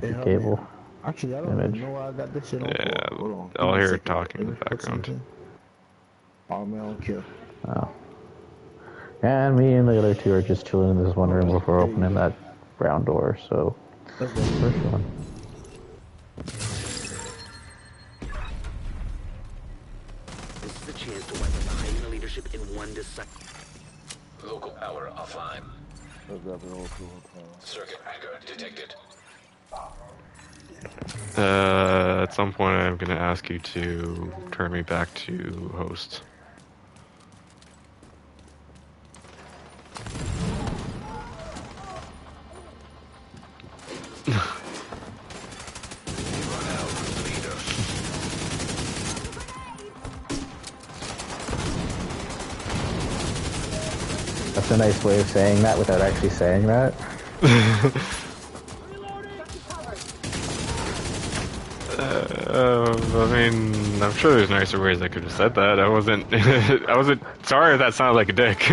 connected cable Actually, I don't image. even know why I got this shit on Yeah, for. Hold on. Give I'll me a hear it second. talking in Let the me put background. something. Oh man, I don't care. Oh. And me and the other two are just chilling in this one room before There you opening go. that brown door, so Let's go. we're chilling. This is a chance to wipe out the hyena leadership in one decisive. Local power offline. Circuit breaker detected. At some point I'm gonna ask you to turn me back to host. That's a nice way of saying that without actually saying that. I mean, I'm sure there's nicer ways I could have said that. I wasn't sorry if that sounded like a dick.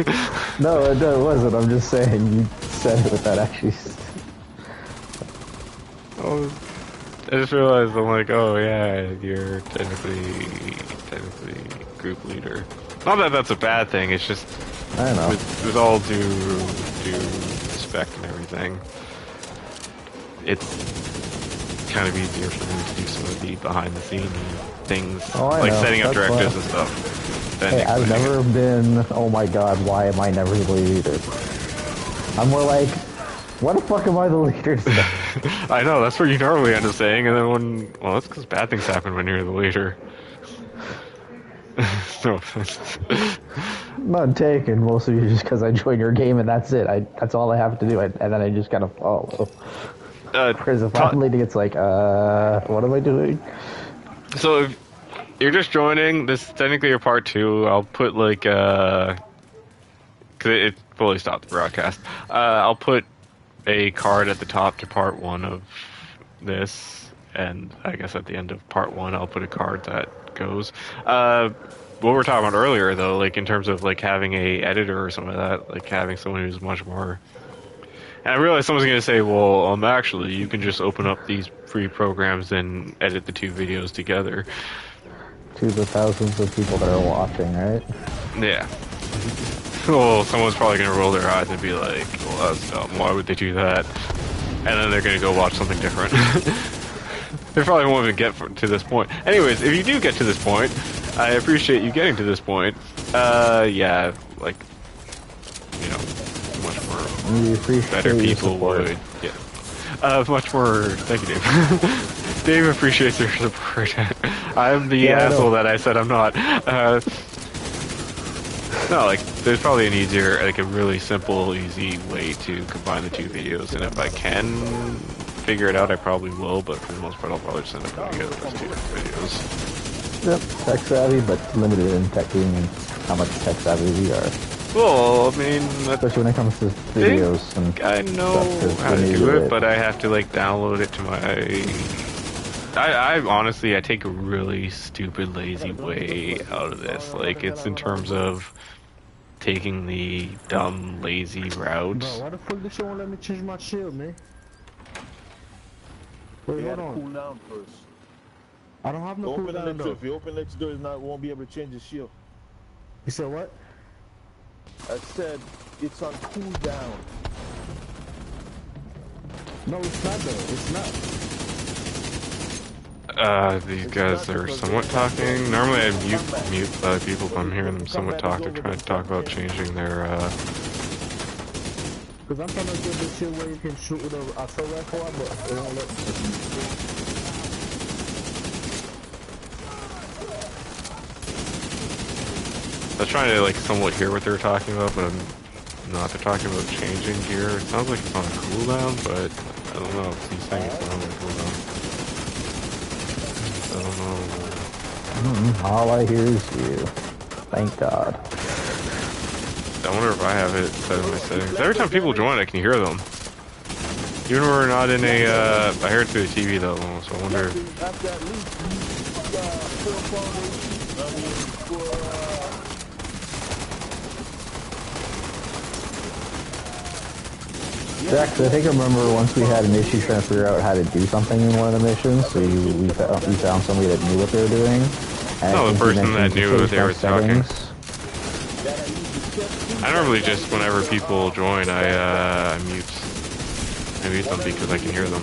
No, it wasn't. I'm just saying you said it without actually. I just realized I'm like, oh yeah, you're technically group leader. Not that that's a bad thing. It's just I know. with all due respect and everything, it's kind of easier for me to do some of the behind the scenes things, like know. setting up That's directives fine. and stuff. Than Hey, I've explaining never it. been, oh my god, why am I never the leader? I'm more like, why the fuck am I the leader today? I know, that's what you normally end up saying, and then well, that's because bad things happen when you're the leader. No offense. None taken, mostly just because I join your game and that's it. That's all I have to do, and then I just kind of follow. Whereas if I'm leading, it's like, what am I doing? So if you're just joining, this is technically your part 2. I'll put like, cause it fully stopped the broadcast. I'll put a card at the top to part 1 of this, and I guess at the end of part 1 I'll put a card that goes. What we were talking about earlier though, like in terms of like having a editor or something like that, like having someone who's much more. And I realize someone's going to say, well, actually, you can just open up these free programs and edit the 2 videos together. To the thousands of people that are watching, right? Yeah. Well, someone's probably going to roll their eyes and be like, well, that's dumb. Why would they do that? And then they're going to go watch something different. They probably won't even get to this point. Anyways, if you do get to this point, I appreciate you getting to this point. Yeah, like, you know, much more better people would. Yeah. Much more. Thank you, Dave. Dave appreciates your support. I'm the asshole that I said I'm not. No, like, there's probably an easier, like a really simple, easy way to combine the 2 videos, and if I can figure it out, I probably will, but for the most part, I'll probably just end up putting together those 2 videos. Yep, tech savvy, but limited in teching and how much tech savvy we are. Well, I mean, especially when it comes to videos and I know how to do it, but I have to like download it to my. I honestly, I take a really stupid, lazy way out of this. Like, it's in terms of taking the dumb, lazy route. Bro, why the fuck this shit won't let me change my shield, man? Wait, hold on. Cool down first. I don't have no cooldown though. If you open next door, won't be able to change the shield. You said what? I said it's on cooldown. No, it's not though. It's not. These guys are somewhat talking. Normally I mute other people if I'm hearing them somewhat talk. They're trying to talk about changing their, Cause I'm trying to get this shit where you can shoot with a assault rifle, but it won't let me. I was trying to like somewhat hear what they were talking about, but I'm not. They're talking about changing gear. It sounds like it's on a cooldown, but I don't know if he's saying it's not on a cooldown. I don't know. All I hear is you. Thank God. I wonder if I have it set in my settings. Every time people join, I can hear them. Even when we're not in a, I hear it through the TV though, so I wonder. Jack, I think I remember once we had an issue trying to figure out how to do something in one of the missions, so we found somebody that knew what they were doing. And No, I the think you person that mentioned to knew change they my were talking. settings. I normally just, whenever people join, I mute them because I can hear them.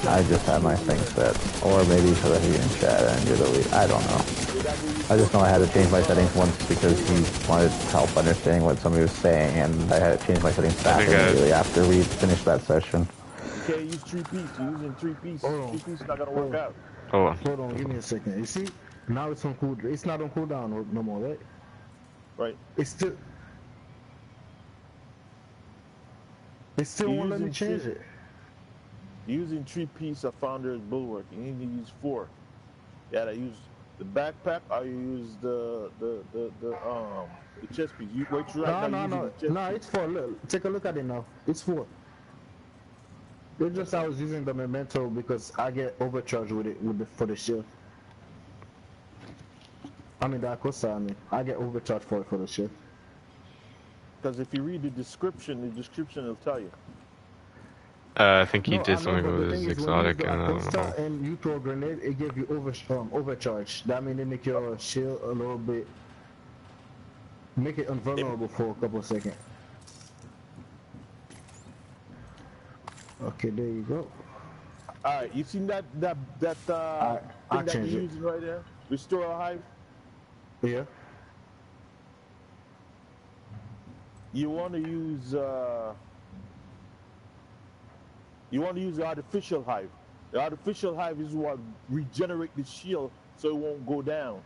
I just had my thing set. Or maybe because I hear you in chat and you're the lead. I don't know. I just know I had to change my settings once because he wanted help understanding what somebody was saying, and I had to change my settings back immediately after we finished that session. You can't use 3-piece. You're using 3-piece. 3-piece is not gonna work out. Hold on, give me a second. You see, now it's on cool. It's not on cooldown no more, right? Right. It's still won't let me change it. Using 3-piece of Founder's Bulwark. You need to use 4. You gotta use the backpack, or you use the chest piece. What you right now using the chest No, piece. it's 4. Look, take a look at it now. It's 4. It's just I was using the memento because I get overcharged with it for the shield. I mean the Acosta, I get overcharged for the shield. Because if you read the description will tell you. I think he did I know, something but the with thing his is, when you use exotic the and I don't Acosta know. and you throw a grenade, it gives you overcharge. That means they make your shield a little bit, make it invulnerable for a couple of seconds. Okay, there you go. Alright, you seen that thing that you're using right there? Restore a hive? Yeah. You want to use the artificial hive. The artificial hive is what regenerate the shield so it won't go down.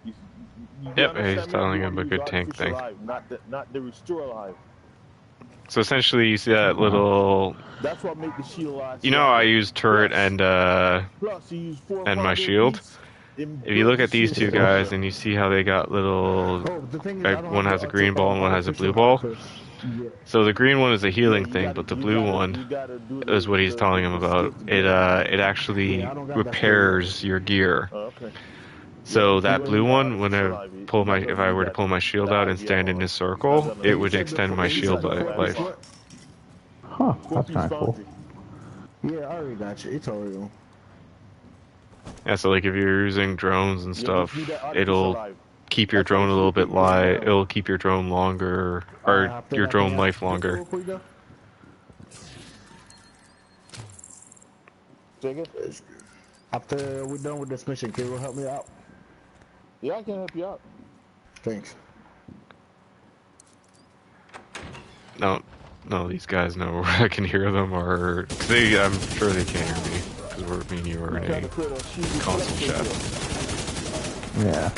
You Yep, he's understand me? telling You him want a to use good tank artificial thing. hive, not the restore hive. So essentially, you see that little. That's what make the shield last You know, I longer. use turret Plus you use 4 and my founder shield. piece. If you look at these two guys and you see how they got little, the thing is, one has a green ball and one has a blue ball. Yeah. So the green one is a healing thing, but the blue one is what he's telling him about. It actually repairs your gear. Oh, okay. So that blue one, when if I were to pull my shield out and stand in this circle, it would extend my shield life. Huh, that's kind of cool. Yeah, I already got you. It's already on. Yeah, so like if you're using drones and stuff, it'll keep your drone a little bit light. It'll keep your drone longer, or your drone life longer. After we're done with this mission, can you help me out? Yeah, I can help you out. Thanks. No, these guys know where I can hear them, or cause I'm sure they can't hear me because me and you are in a console chat. Yeah.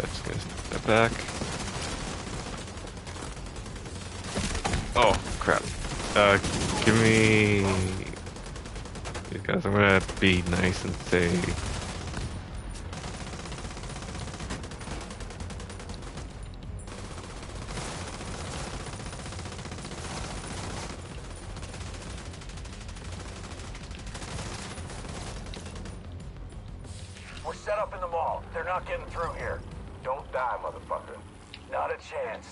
Just gonna step back. Oh crap! Give me these guys. I'm gonna be nice and say. We're set up in the mall. They're not getting through here. Don't die, motherfucker. Not a chance.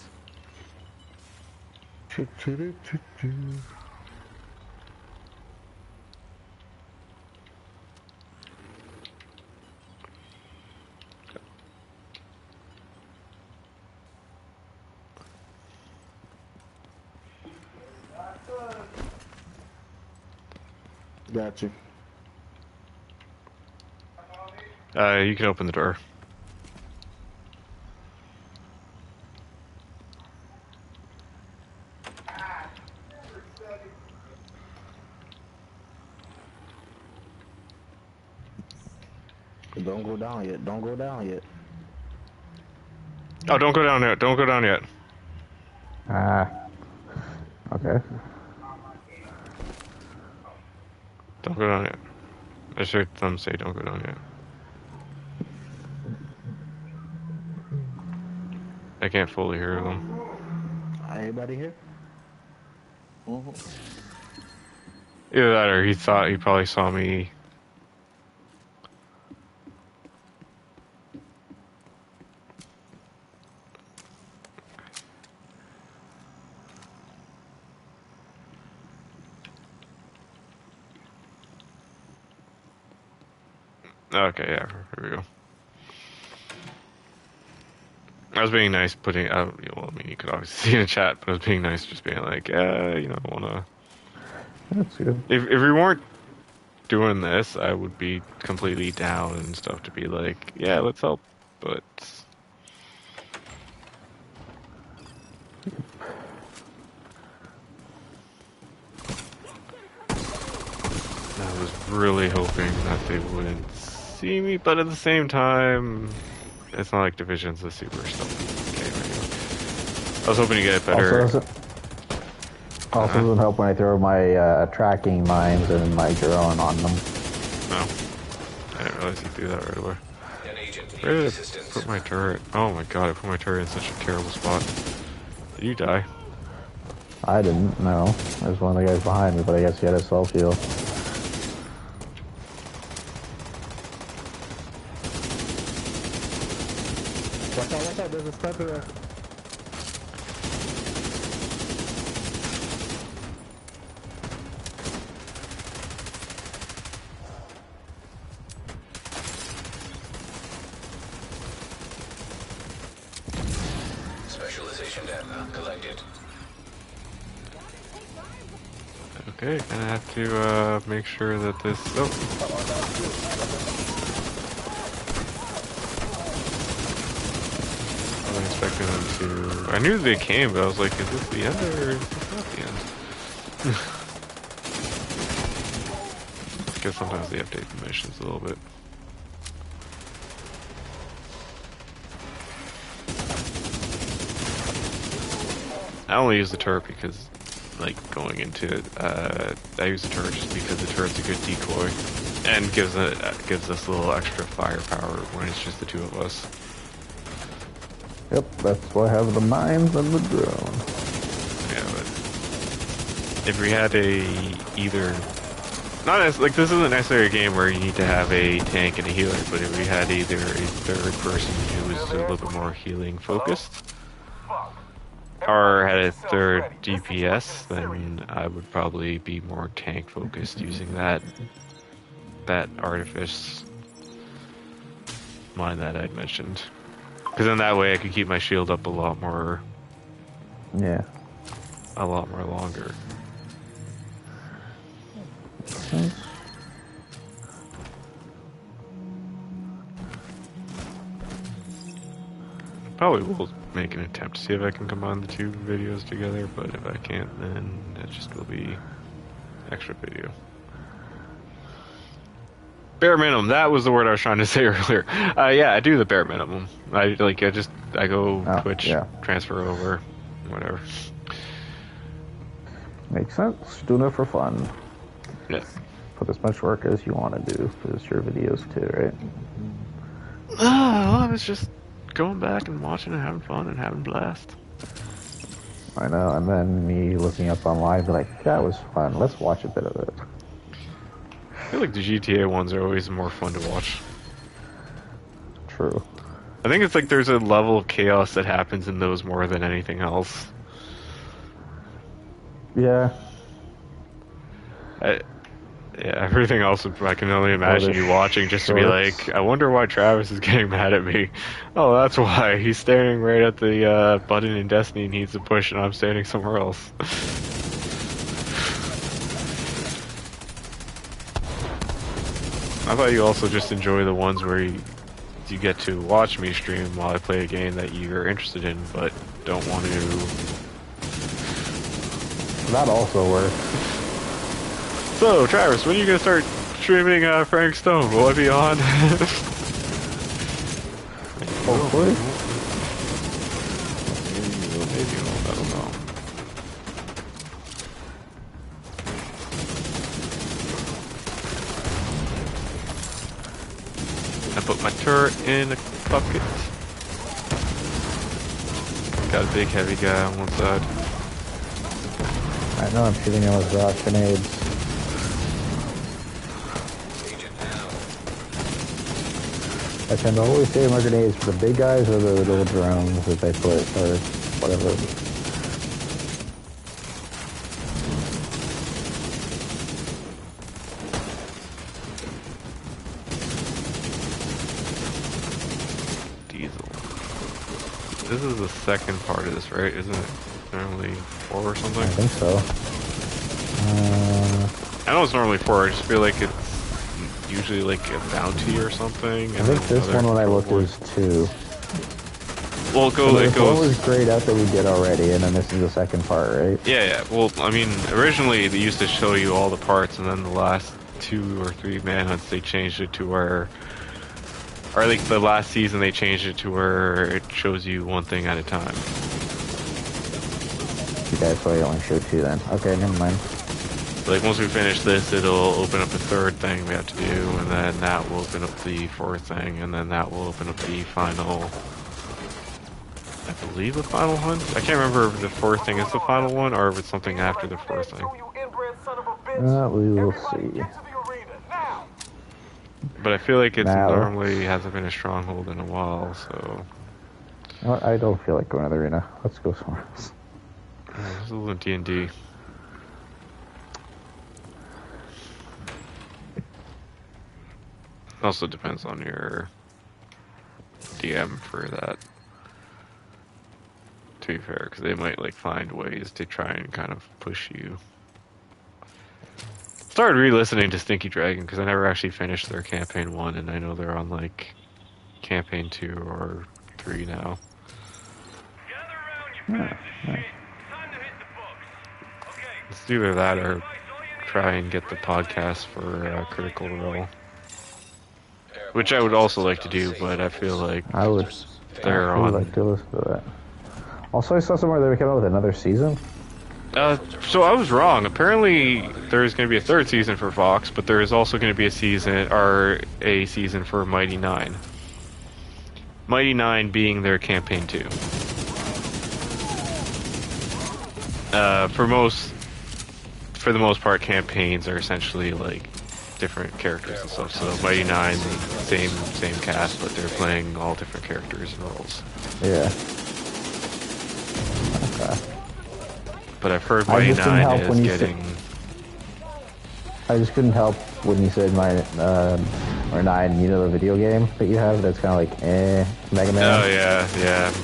Gotcha. You can open the door. Don't go down yet. Don't go down yet. Oh, don't go down yet. Don't go down yet. Okay. Don't go down yet. I just heard them say don't go down yet. I can't fully hear them. Anybody here? Either that or he thought he probably saw me. Okay, yeah, here we go. I was being nice putting out, well, I mean, you could obviously see in the chat, but I was being nice just being like, you know, I wanna... That's good. If we weren't doing this, I would be completely down and stuff to be like, yeah, let's help, but... I was really hoping that they wouldn't see me, but at the same time, it's not like Division's a super stealthy game anyway. I was hoping to get it better. Also doesn't help when I throw my tracking mines and my drone on them. No. I didn't realize you do that right away. An agent Where did needs I assistance. put my turret? Oh my god, I put my turret in such a terrible spot. Did you die? I didn't, no. There's one of the guys behind me, but I guess he had a self-heal. Watch out, there's a sniper there. Specialization data collected. Okay, and I have to make sure that this... Oh! I was expecting them to... I knew they came, but I was like, is this the end or is this not the end? I guess sometimes they update the missions a little bit. I only use the turret because, like, going into it, I use the turret just because the turret's a good decoy and gives us a little extra firepower when it's just the two of us. Yep, that's why I have the mines and the drone. Yeah, but if we had not as like this isn't necessarily a game where you need to have a tank and a healer, but if we had either a third person who was a little bit more healing focused, or had a third DPS, then I would probably be more tank focused using that artifice mine that I'd mentioned. Because then that way I could keep my shield up a lot more longer. Probably will make an attempt to see if I can combine the two videos together, but if I can't, then it just will be extra video. Bare minimum, that was the word I was trying to say earlier. Yeah, I do the bare minimum. I go Twitch, transfer over, whatever. Makes sense. Doing it for fun. Yeah. Put as much work as you want to do, because it's your videos too, right? Well, I was just going back and watching and having fun and having a blast. I know, and then me looking up online, be like, that was fun, let's watch a bit of it. I feel like the GTA ones are always more fun to watch. True. I think it's like there's a level of chaos that happens in those more than anything else. Yeah. Yeah, everything else, I can only imagine you watching just to be like, I wonder why Travis is getting mad at me. Oh, that's why. He's staring right at the button in Destiny and needs to push and I'm standing somewhere else. I thought you also just enjoy the ones where you get to watch me stream while I play a game that you're interested in but don't want to... That also works. So, Travis, when are you going to start streaming Frank Stone? Will I be on? Hopefully. Maybe, I don't know. I put my turret in a bucket. Got a big heavy guy on one side. I know I'm shooting him with grenades. I tend to always save my grenades for the big guys or the little drones that they put, or whatever. Diesel. This is the second part of this, right? Isn't it normally 4 or something? I think so. I know it's normally 4, I just feel like it's usually like a bounty or something. I think this one when I looked was 2. Well, So it this one goes... was grayed out that we did already, and then this is the second part, right? Yeah. Well, I mean, originally they used to show you all the parts, and then the last 2 or 3 manhunts they changed it to where... Or like the last season they changed it to where it shows you one thing at a time. Okay, so I only showed 2 then. Okay, never mind. Like once we finish this, it'll open up the 3rd thing we have to do, and then that will open up the 4th thing, and then that will open up the final... I believe the final hunt? I can't remember if the 4th thing is the final one, or if it's something after the 4th thing. We will see. But I feel like it Now. normally hasn't been a stronghold in a while, so... Well, I don't feel like going to the arena. Let's go somewhere else. This is a little D&D. Also depends on your DM for that. To be fair, because they might like find ways to try and kind of push you. Started re-listening to Stinky Dragon because I never actually finished their campaign 1, and I know they're on like campaign 2 or 3 now. It's either that or try and get the podcast for Critical Role. Which I would also like to do, but I feel like I would like to listen to that. Also, I saw somewhere they were coming out with another season. So I was wrong. Apparently, there's going to be a 3rd season for Fox, but there is also going to be a season for Mighty 9. Mighty 9 being their campaign 2. For the most part, campaigns are essentially like different characters and stuff. So Mighty 9, same cast, but they're playing all different characters and roles. Yeah. Okay. But I've heard Mighty 9 is getting... I just couldn't help when you said or 9, you know the video game that you have that's kind of like, Mega Man? Oh, yeah.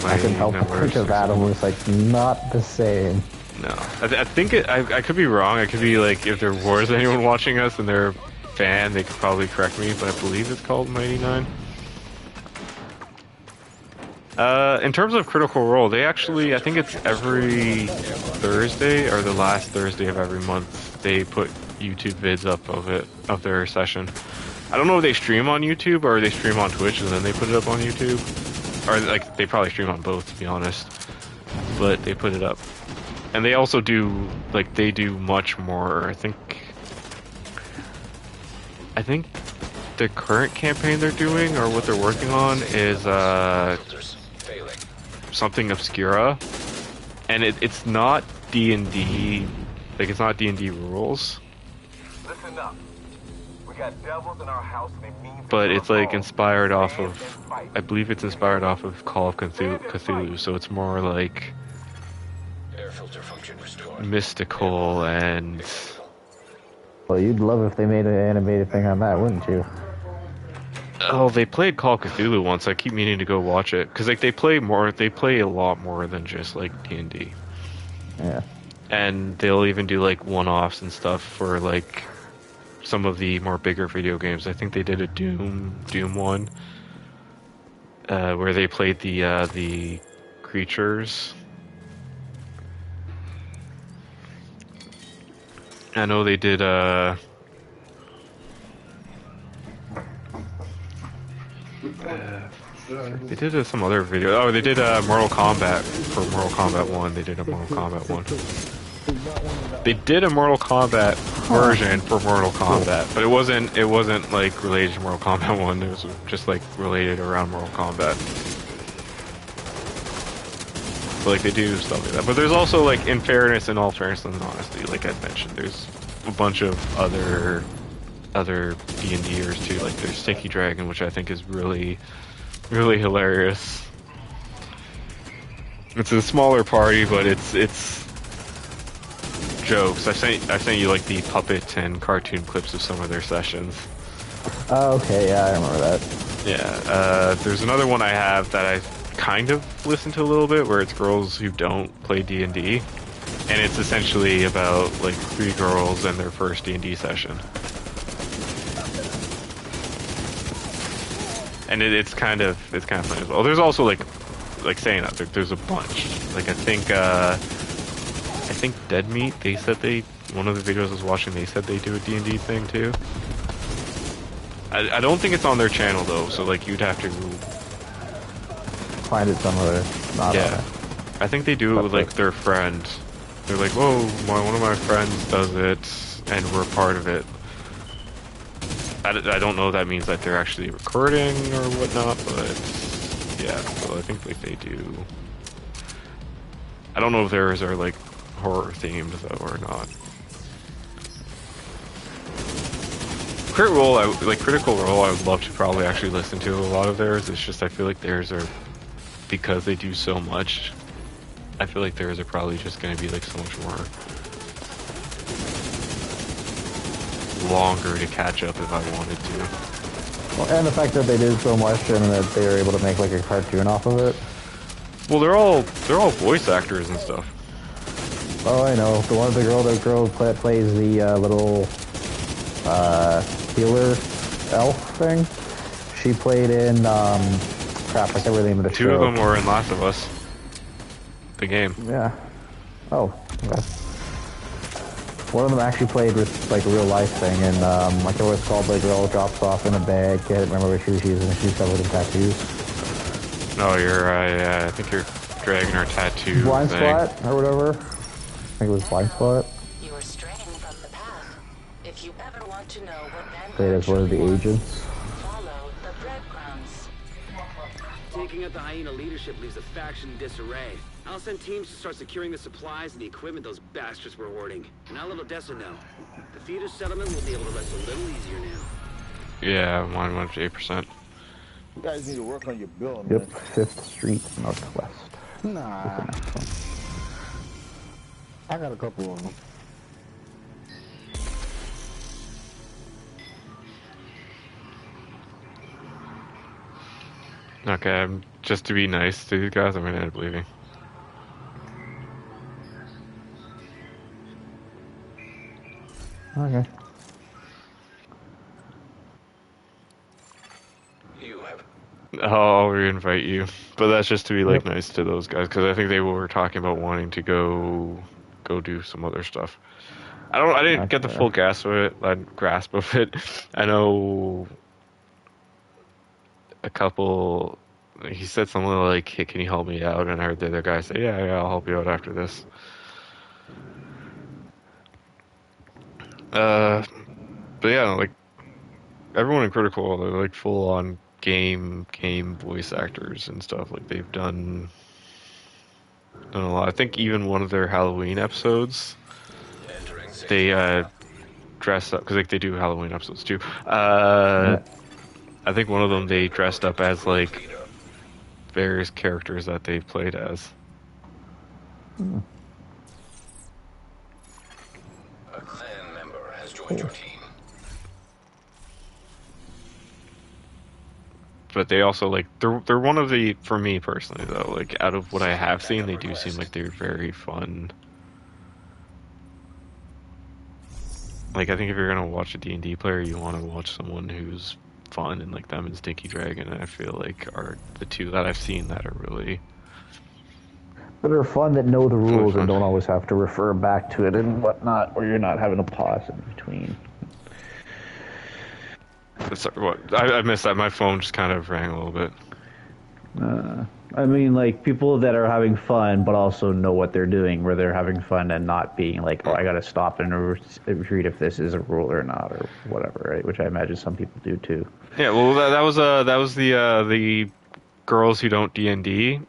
I couldn't help but think of that, and was like, not the same. No. I think I could be wrong. I could be like, if there was anyone watching us and they're a fan, they could probably correct me, but I believe it's called Mighty 9. In terms of Critical Role, they actually, I think it's every Thursday or the last Thursday of every month, they put YouTube vids up of their session. I don't know if they stream on YouTube or they stream on Twitch and then they put it up on YouTube. Or like, they probably stream on both, to be honest. But they put it up. And they also do, like, they do much more, I think the current campaign they're doing, or what they're working on, is, something Obscura. And it's not D&D, like, it's not D&D rules. Listen up. We got devils in our house and it means... But it's, like, inspired off of, I believe it's inspired off of Call of Cthulhu, so it's more, like... mystical and... Well, you'd love if they made an animated thing on that, wouldn't you? Oh, they played Call of Cthulhu once. I keep meaning to go watch it because like they play a lot more than just like D&D. Yeah. And they'll even do like one-offs and stuff for like some of the more bigger video games. I think they did a Doom one where they played the creatures. I know they did they did some other video. Oh, they did Mortal Kombat for Mortal Kombat 1. They did a Mortal Kombat 1. They did a Mortal Kombat version for Mortal Kombat, but it wasn't like related to Mortal Kombat 1. It was just like related around Mortal Kombat. But like they do stuff like that. But there's also like, in all fairness and honesty, like I mentioned, there's a bunch of other other D&Ders too. Like there's Sticky Dragon, which I think is really, really hilarious. It's a smaller party, but it's jokes. I sent you like the puppet and cartoon clips of some of their sessions. Oh, okay, yeah, I remember that. Yeah, there's another one I have that I kind of listened to a little bit, where it's girls who don't play D&D, and it's essentially about like 3 girls and their first D&D session. And it's kind of funny as well. There's also like saying that there's a bunch. Like I think Dead Meat, they said one of the videos I was watching, they said they do a D&D thing too. I don't think it's on their channel though, so like you'd have to Find it somewhere. Not on it. I think they do it with like their friend. They're like, "Whoa, one of my friends does it, and we're part of it." I don't know if that means that they're actually recording or whatnot, but yeah, so I think like they do. I don't know if theirs are like horror themed though or not. Critical Role, I would love to probably actually listen to a lot of theirs. It's just I feel like theirs are, because they do so much, I feel like theirs are probably just going to be like so much more longer to catch up if I wanted to. Well, and the fact that they did so much and that they were able to make like a cartoon off of it. Well, they're all voice actors and stuff. Oh, I know. The girl that plays the little healer elf thing. She played in crap. I can't really name of the show. 2 of them were in Last of Us, the game. Yeah. Oh. Okay. One of them actually played with like a real life thing, and I can't remember what it's called. The girl drops off in a bag. Can't remember what shoes she's in. She's covered in tattoos. No, you're I think you're dragging her tattoo Blind thing. Spot or whatever. I think it was Blind Spot. You are straying from the path. If you ever want to know what Played as one of the agents. follow the breadcrumbs. Taking out the hyena leadership leaves the faction in disarray. I'll send teams to start securing the supplies and the equipment those bastards were hoarding. And I'll let Odessa know. The theater settlement will be able to rest a little easier now. Yeah, mine went to 8%. You guys need to work on your bill, man. Yep, 5th Street Northwest. Nah. I got a couple of them. Okay, just to be nice to these guys, I'm gonna end up leaving. Okay. You have I'll reinvite you, but that's just to be like nice to those guys, because I think they were talking about wanting to go do some other stuff. I didn't get the full grasp of it. I know a couple. He said something like, "Hey, can you help me out?" And I heard the other guy say, "Yeah, I'll help you out after this." But yeah, like everyone in Critical Role, they're like full on game voice actors and stuff. Like they've done a lot. I think even one of their Halloween episodes, they dressed up, because like they do Halloween episodes too. I think one of them they dressed up as like various characters that they've played as. a clan member has joined your team. But they also like they're one of the, for me personally though, like out of what I have seen, they do seem like they're very fun. Like I think if you're gonna watch a D&D player, you want to watch someone who's fun, and like them and Stinky Dragon, I feel like are the 2 that I've seen that are really. That are fun, that know the rules and don't always have to refer back to it and whatnot, or you're not having a pause in between. Sorry, what? I missed that. My phone just kind of rang a little bit. I mean, like, people that are having fun, but also know what they're doing, where they're having fun and not being like, oh, I gotta stop and read if this is a rule or not, or whatever, right? Which I imagine some people do too. Yeah, well, that was the girls who don't D&D.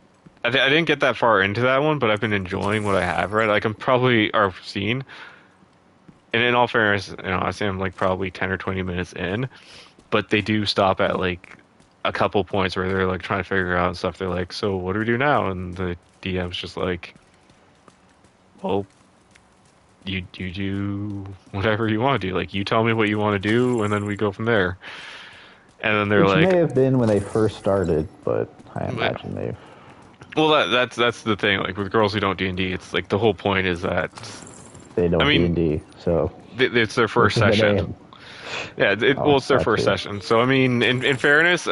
I didn't get that far into that one, but I've been enjoying what I have read. Like I'm probably, or seen. and in all fairness, I say I'm like probably 10 or 20 minutes in, but they do stop at like a couple points where they're like trying to figure out stuff. They're like, so what do we do now? And the DM's just like, well, you do whatever you want to do. Like, you tell me what you want to do, and then we go from there. And then they're Which like, may have been when they first started, but I imagine they've... well, that's the thing. Like with girls who don't D&D, it's like the whole point is that They don't I mean, D&D, so... it's their first Which is the session. name. Yeah, Oh, it's their that first too. session. So I mean, in fairness,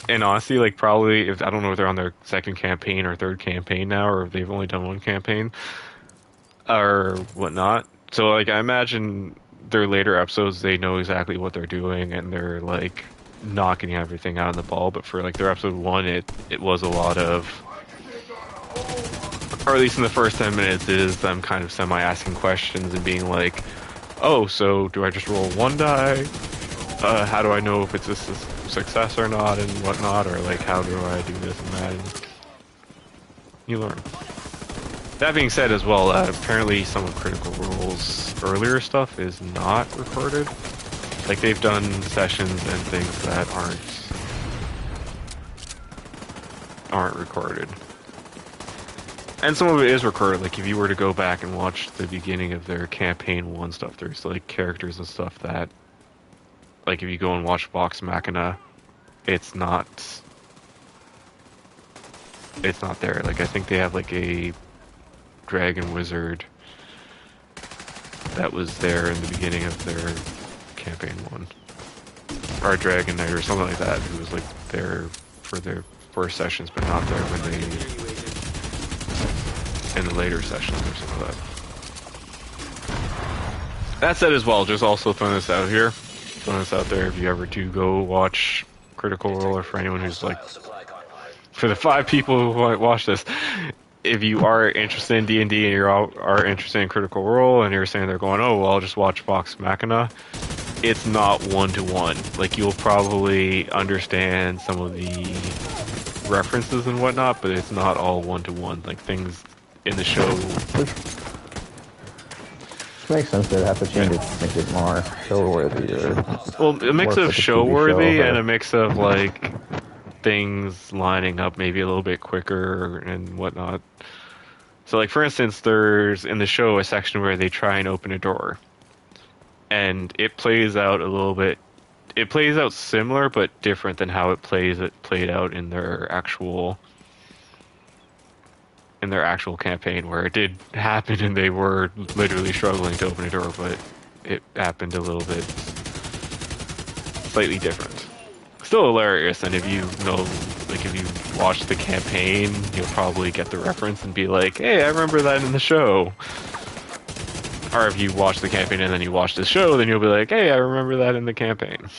and honestly, like probably if I don't know if they're on their second campaign or third campaign now, or if they've only done one campaign or whatnot. So like I imagine their later episodes, they know exactly what they're doing, and they're like knocking everything out of the ball. But for like their episode 1, it was a lot of, or at least in the first 10 minutes, is them kind of semi asking questions and being like, oh, so do I just roll one die? How do I know if it's a success or not, and whatnot, or like how do I do this and that? And you learn. That being said, as well, apparently some of Critical Role's earlier stuff is not recorded. Like they've done sessions and things that aren't recorded. And some of it is recorded. Like if you were to go back and watch the beginning of their campaign 1 stuff, there's like characters and stuff that, like if you go and watch Vox Machina, it's not there. Like I think they have like a dragon wizard that was there in the beginning of their campaign 1, or a dragon knight or something like that, who was like there for their first sessions, but not there when they in the later sessions or something like that. That said, as well, just also throwing this out here, throwing this out there, if you ever do go watch Critical Role, or for anyone who's like, for the 5 people who might watch this, if you are interested in D&D and you are interested in Critical Role, and you're saying they're going, oh, well, I'll just watch Vox Machina, it's not one-to-one. Like, you'll probably understand some of the references and whatnot, but it's not all one-to-one. Like, things in the show... Which makes sense. They'd have to change it to make it more show-worthy. Well, a mix of show-worthy and a mix of, like, things lining up maybe a little bit quicker and whatnot. So, like, for instance, there's, in the show, a section where they try and open a door. And it plays out a little bit... It plays out similar, but different than how it played out in their actual campaign, where it did happen and they were literally struggling to open a door, but it happened a little bit slightly different. Still hilarious, and if you know, like, if you watch the campaign, you'll probably get the reference and be like, hey, I remember that in the show. Or if you watch the campaign and then you watch the show, then you'll be like, hey, I remember that in the campaign.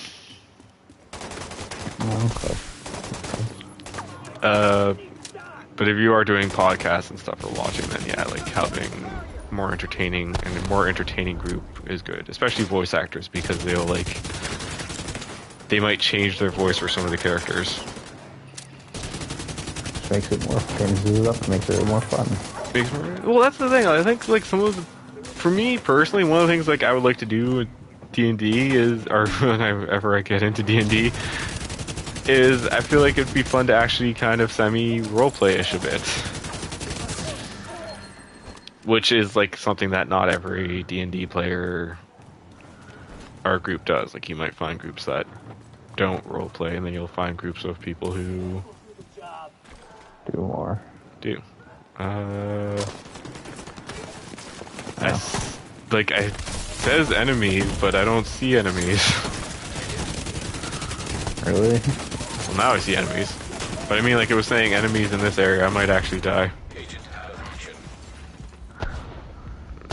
But if you are doing podcasts and stuff or watching, then yeah, like having more entertaining and a more entertaining group is good, especially voice actors, because they might change their voice for some of the characters. Makes it more makes it more fun. Well, that's the thing. I think like for me personally, one of the things like I would like to do with D&D is, or whenever I get into D&D, is I feel like it'd be fun to actually kind of semi-roleplay-ish a bit. Which is like something that not every D&D player or group does. Like you might find groups that don't roleplay, and then you'll find groups of people who do more. Do. It says enemies, but I don't see enemies. Really? Well, now I see enemies. But I mean, like it was saying enemies in this area, I might actually die.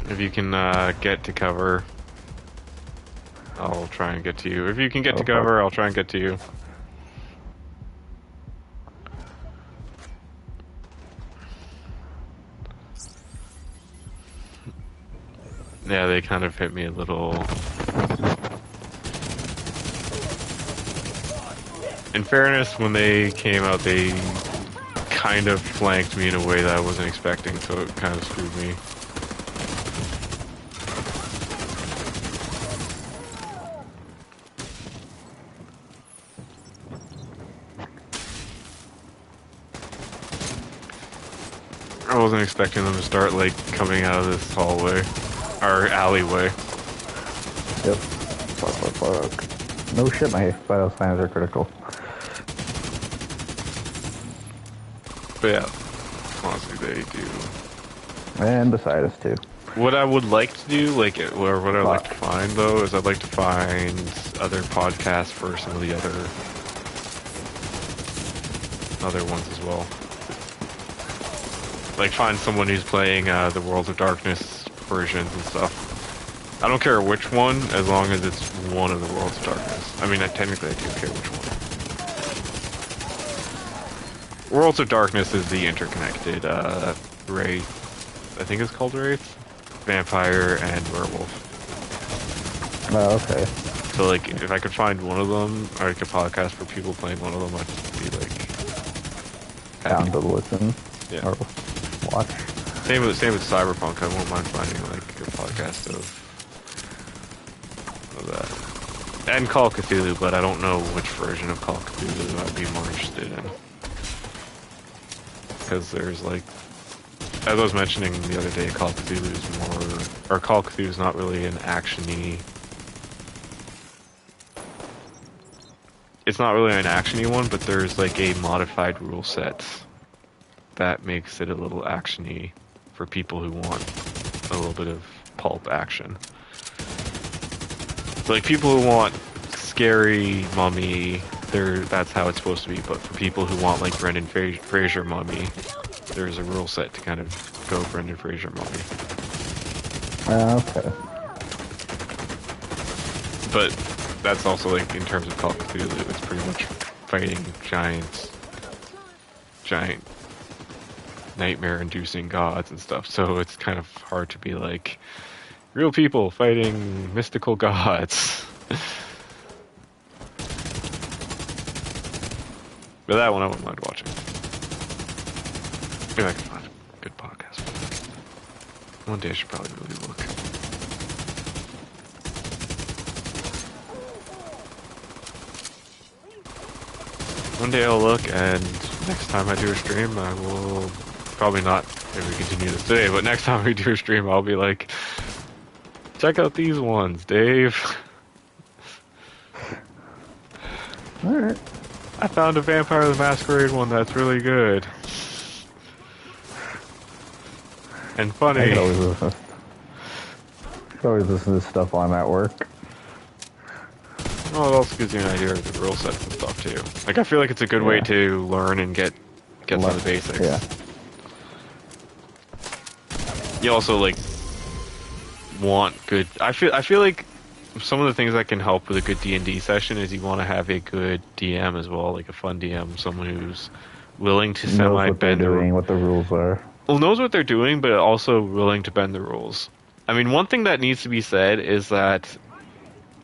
If you can get to cover, I'll try and get to you. If you can get to cover, I'll try and get to you. Yeah, they kind of hit me a little. In fairness, when they came out, they kind of flanked me in a way that I wasn't expecting, so it kind of screwed me. wasn't expecting them to start like coming out of this hallway or alleyway. Yep. Fuck. No shit, my vital signs are critical. But yeah, honestly, they do. And beside us too. What I would like to do, like, or what I'd like to find though, is I'd like to find other podcasts for some of the other ones as well. Like, find someone who's playing the Worlds of Darkness versions and stuff. I don't care which one, as long as it's one of the Worlds of Darkness. I mean, technically I do care which one. Worlds of Darkness is the interconnected Wraith. I think it's called Wraith? Vampire and Werewolf. Oh, okay. So, like, if I could find one of them, or like a podcast for people playing one of them, I'd be like... Down to listen. Yeah. Or watch. Same with Cyberpunk. I won't mind finding like a podcast of that. And Call of Cthulhu, but I don't know which version of Call of Cthulhu I'd be more interested in. Because there's like, as I was mentioning the other day, Call of Cthulhu is more, or Call of Cthulhu is not really an action-y. It's not really an action-y one, but there's like a modified rule set that makes it a little action-y for people who want a little bit of pulp action. So, like, people who want scary mummy, that's how it's supposed to be. But for people who want like Brendan Fraser mummy, there's a rule set to kind of go Brendan Fraser mummy. Okay. But that's also like in terms of Call of Cthulhu, it's pretty much fighting giant nightmare-inducing gods and stuff. So it's kind of hard to be like real people fighting mystical gods. But that one I wouldn't mind watching. Maybe I can find a good podcast for that. One day I should probably really look. One day I'll look, and next time I do a stream, I will probably not if we continue this today, but next time we do a stream, I'll be like, check out these ones, Dave. Alright. I found a Vampire the Masquerade one that's really good. And funny. I can always listen to this stuff while I'm at work. Well, it also gives you an idea of the rule sets and stuff too. Like, I feel like it's a good way to learn and get some of the basics. Yeah. You also like want good. I feel like some of the things that can help with a good D&D session is you want to have a good DM as well, like a fun DM, someone who's willing to semi-bend what the rules are. Well, knows what they're doing, but also willing to bend the rules. I mean, one thing that needs to be said is that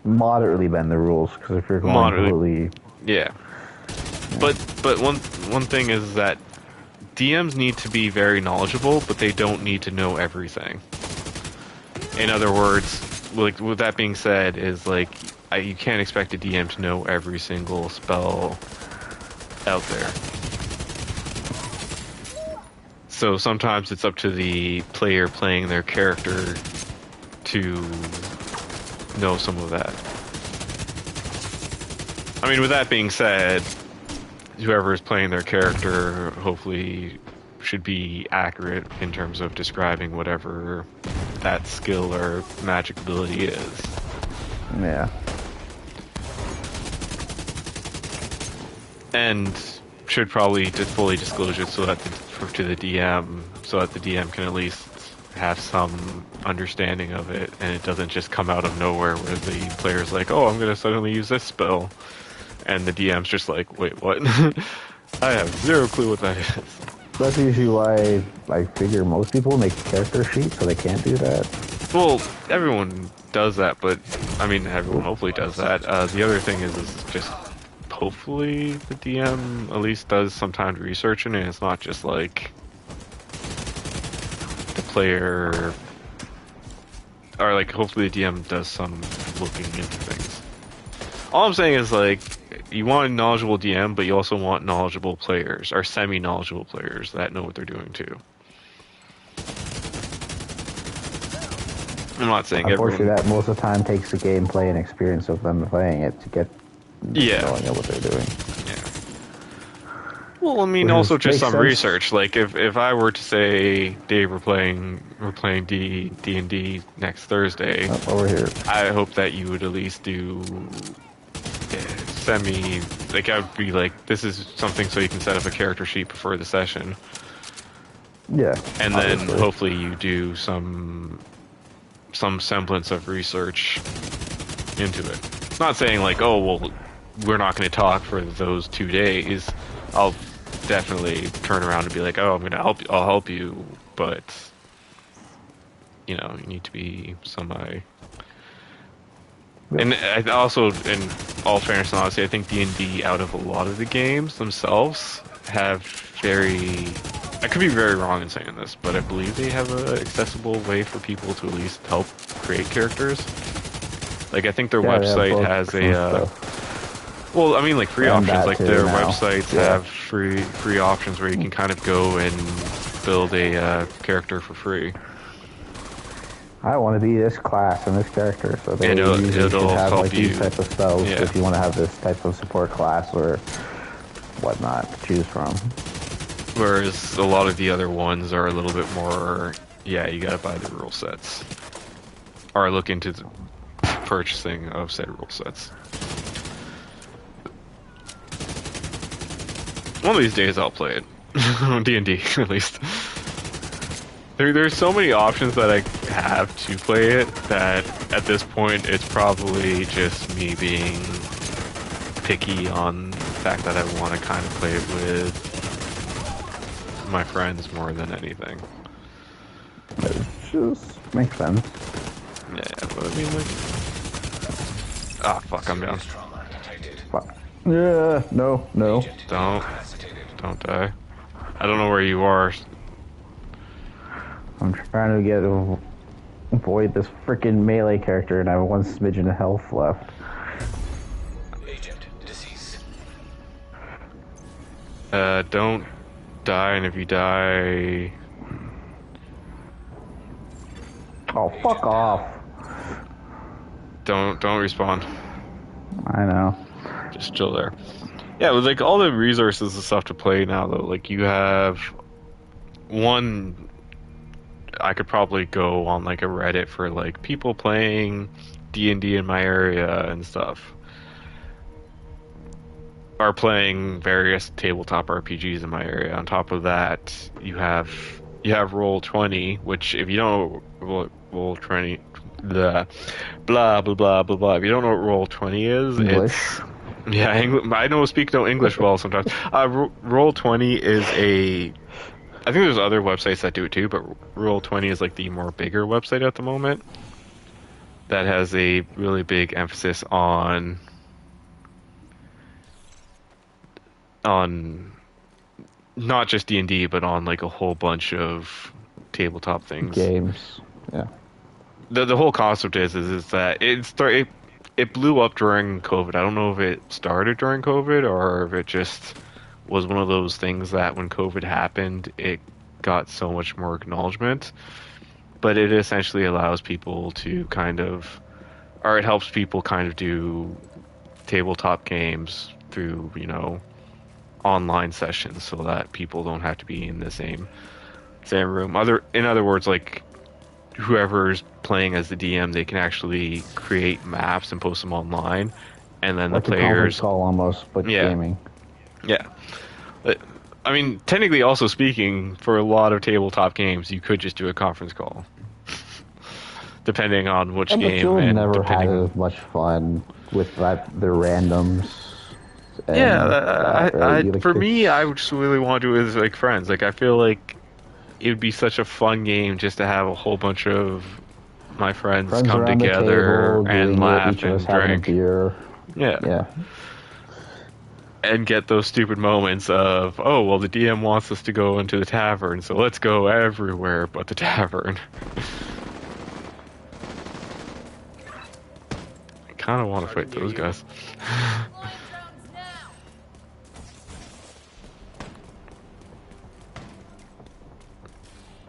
moderately bend the rules, because if you're going completely... Yeah. But one thing is that DMs need to be very knowledgeable, but they don't need to know everything. In other words, like, with that being said, is like you can't expect a DM to know every single spell out there. So sometimes it's up to the player playing their character to know some of that. I mean, with that being said, whoever is playing their character hopefully should be accurate in terms of describing whatever that skill or magic ability is. Yeah. And should probably just fully disclose it so that to the DM, so that the DM can at least have some understanding of it, and it doesn't just come out of nowhere where the player's like, oh, I'm going to suddenly use this spell, and the DM's just like, wait, what? I have zero clue what that is. That's usually why I figure most people make a character sheet, so they can't do that. Well, everyone does that, but, I mean, everyone hopefully does that. The other thing is just hopefully the DM at least does some time to research it, and it's not just like the player, or like hopefully the DM does some looking into things. All I'm saying is, like, you want a knowledgeable DM, but you also want knowledgeable players, or semi-knowledgeable players that know what they're doing too. I'm not saying Unfortunately, everyone. that most of the time takes the gameplay and experience of them playing it to get Yeah. knowing what they're doing. Yeah. Well, I mean, Which also is, just makes some sense. research. Like, if I were to say, Dave, we're playing D&D next Thursday, Over here. I hope that you would at least send me, like, I would be like, this is something so you can set up a character sheet before the session, Yeah. and then obviously. hopefully you do some semblance of research into it. It's not saying like, oh well, we're not going to talk for those 2 days. I'll definitely turn around and be like, oh, I'm going to help you. I'll help you, but you know, you need to be semi. Yep. And I also, in all fairness and honesty, I think D&D, out of a lot of the games themselves, have very. I could be very wrong in saying this, but I believe they have an accessible way for people to at least help create characters. Like, I think their Yeah, they have website books has and a. stuff. Well, I mean, like free And options. that Like too their now. websites Yeah. have free options where you can kind of go and build a character for free. I want to be this class and this character, so they And usually should it'll have help like these you. type of spells Yeah. if you want to have this type of support class or whatnot to choose from. Whereas a lot of the other ones are a little bit more. Yeah, you gotta buy the rule sets, or look into the purchasing of said rule sets. One of these days I'll play it. D&D, at least. There's so many options that I have to play it that at this point it's probably just me being picky on the fact that I want to kind of play it with my friends more than anything. It just makes sense. Yeah, but I mean, like... Ah, fuck, I'm down. Trauma detected. Fuck. Yeah, no. Don't die. I don't know where you are. I'm trying to avoid this freaking melee character, and I have one smidgen of health left. Agent deceased. Don't die, and if you die... Oh, fuck off. Don't respawn. I know. Just chill there. Yeah, with like all the resources and stuff to play now, though, like you have one. I could probably go on like a Reddit for like people playing D&D in my area and stuff, are playing various tabletop RPGs in my area. On top of that, you have Roll20, which if you don't know Roll20, the blah blah blah blah blah. If you don't know what Roll20 is, English. it's yeah. I know speak no English well sometimes. Roll20 is a. I think there's other websites that do it too, but Roll20 is like the more bigger website at the moment that has a really big emphasis on not just D&D, but on like a whole bunch of tabletop things. Games. Yeah. The whole concept is that it blew up during COVID. I don't know if it started during COVID or if it just was one of those things that when COVID happened, it got so much more acknowledgement. But it essentially allows people to it helps people kind of do tabletop games through, online sessions so that people don't have to be in the same room. In other words, like whoever's playing as the DM, they can actually create maps and post them online, and then Like the a conference players. call almost, but Yeah. gaming. Yeah. I mean, technically, also speaking, for a lot of tabletop games, you could just do a conference call, depending on which And but game you'll and never had depending. as much fun with the randoms. And Yeah, for it's- me, I would just really want to do it with like friends. Like, I feel like it would be such a fun game just to have a whole bunch of my friends come around the together table, and doing it, laugh each of and us having a drink. beer. Yeah. And get those stupid moments of, oh, well, the DM wants us to go into the tavern, so let's go everywhere but the tavern. I kind of want to fight those guys.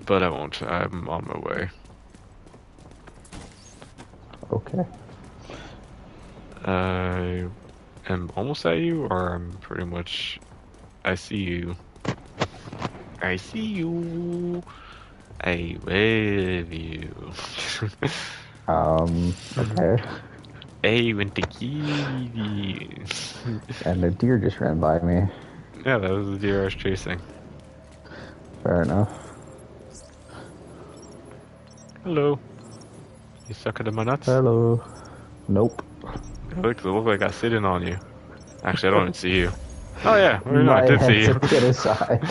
But I won't. I'm on my way. Okay. I am almost at you, or I'm pretty much. I see you. I see you. I love you. Okay. I went to kill you. And the deer just ran by me. Yeah, that was the deer I was chasing. Fair enough. Hello. You sucking to my nuts? Hello. Nope. It look like I sitting on you. Actually, I don't even see you. Oh yeah, well, no, I My did see head's you. at the other side.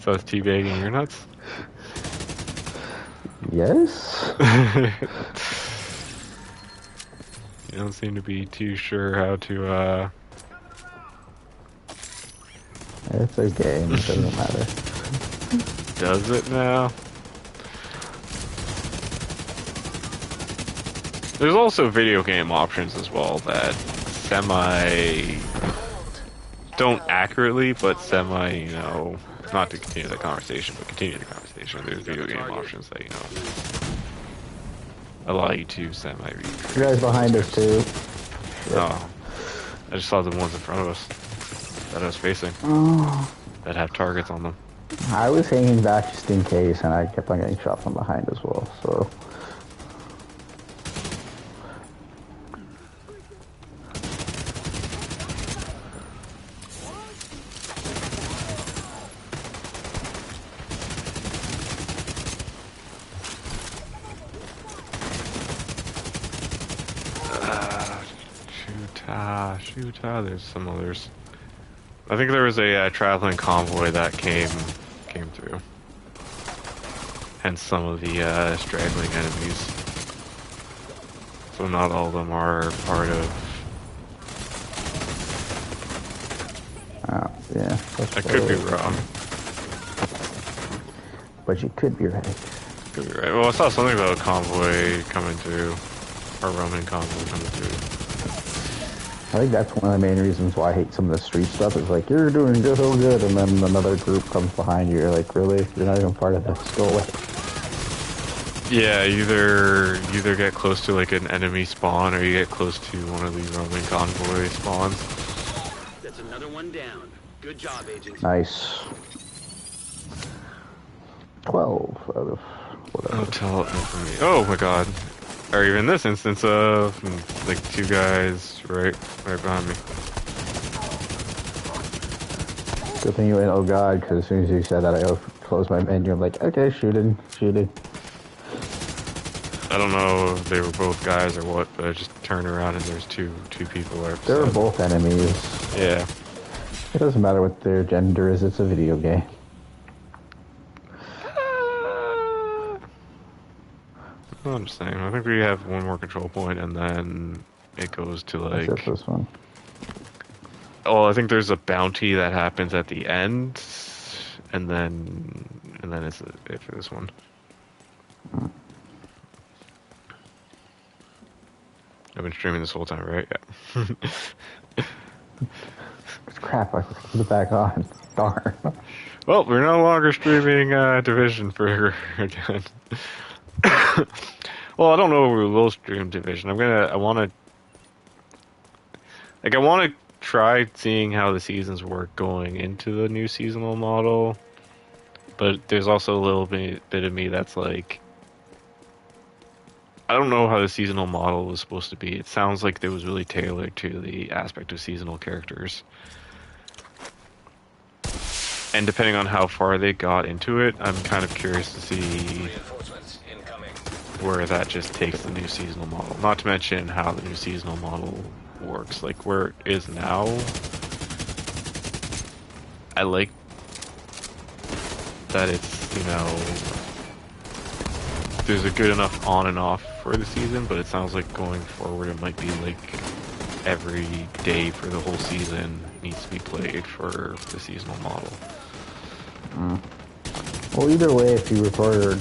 So I was teabagging your nuts? Yes? You don't seem to be too sure how to, It's a game, it doesn't matter. Does it now? There's also video game options as well that don't accurately, but you know, not to continue the conversation, but continue the conversation. There's video game options that, you know, allow you to read. You guys behind us too. Oh, I just saw the ones in front of us that I was facing Oh. that have targets on them. I was hanging back just in case, and I kept on getting shot from behind as well, so... There's some others. I think there was a traveling convoy that came through. Hence some of the straggling enemies. So not all of them are part of. Oh, yeah. I could be wrong. But you could be right. Could be right. Well, I saw something about a convoy coming through. Or Roman convoy coming through. I think that's one of the main reasons why I hate some of the street stuff. Is like, you're doing so good, and then another group comes behind you. You're like, really? You're not even part of this. Go away. Yeah, either get close to like an enemy spawn, or you get close to one of these Roman convoy spawns. That's another one down. Good job, agent. Nice. 12 out of whatever. Oh, tell it for me. Oh my god. Or even this instance of like two guys right behind me. Good thing you went, oh god, because as soon as you said that, I closed my menu. I'm like, okay, shooting. I don't know if they were both guys or what, but I just turned around and there's two people there. They were both enemies. Yeah. It doesn't matter what their gender is, it's a video game. I'm just saying, I think we have one more control point and then it goes to like... That's this one. Oh, I think there's a bounty that happens at the end, and then it's it for this one. I've been streaming this whole time, right? Yeah. Crap, I put it back on. Darn. Well, we're no longer streaming Division for again. Well, I don't know if we will stream Division. I want to try seeing how the seasons work going into the new seasonal model. But there's also a little bit of me that's like, I don't know how the seasonal model was supposed to be. It sounds like it was really tailored to the aspect of seasonal characters. And depending on how far they got into it, I'm kind of curious to see where that just takes the new seasonal model. Not to mention how the new seasonal model works. Like, where it is now, I like that it's, you know, there's a good enough on and off for the season, but it sounds like going forward it might be like every day for the whole season needs to be played for the seasonal model. Well, either way, if you record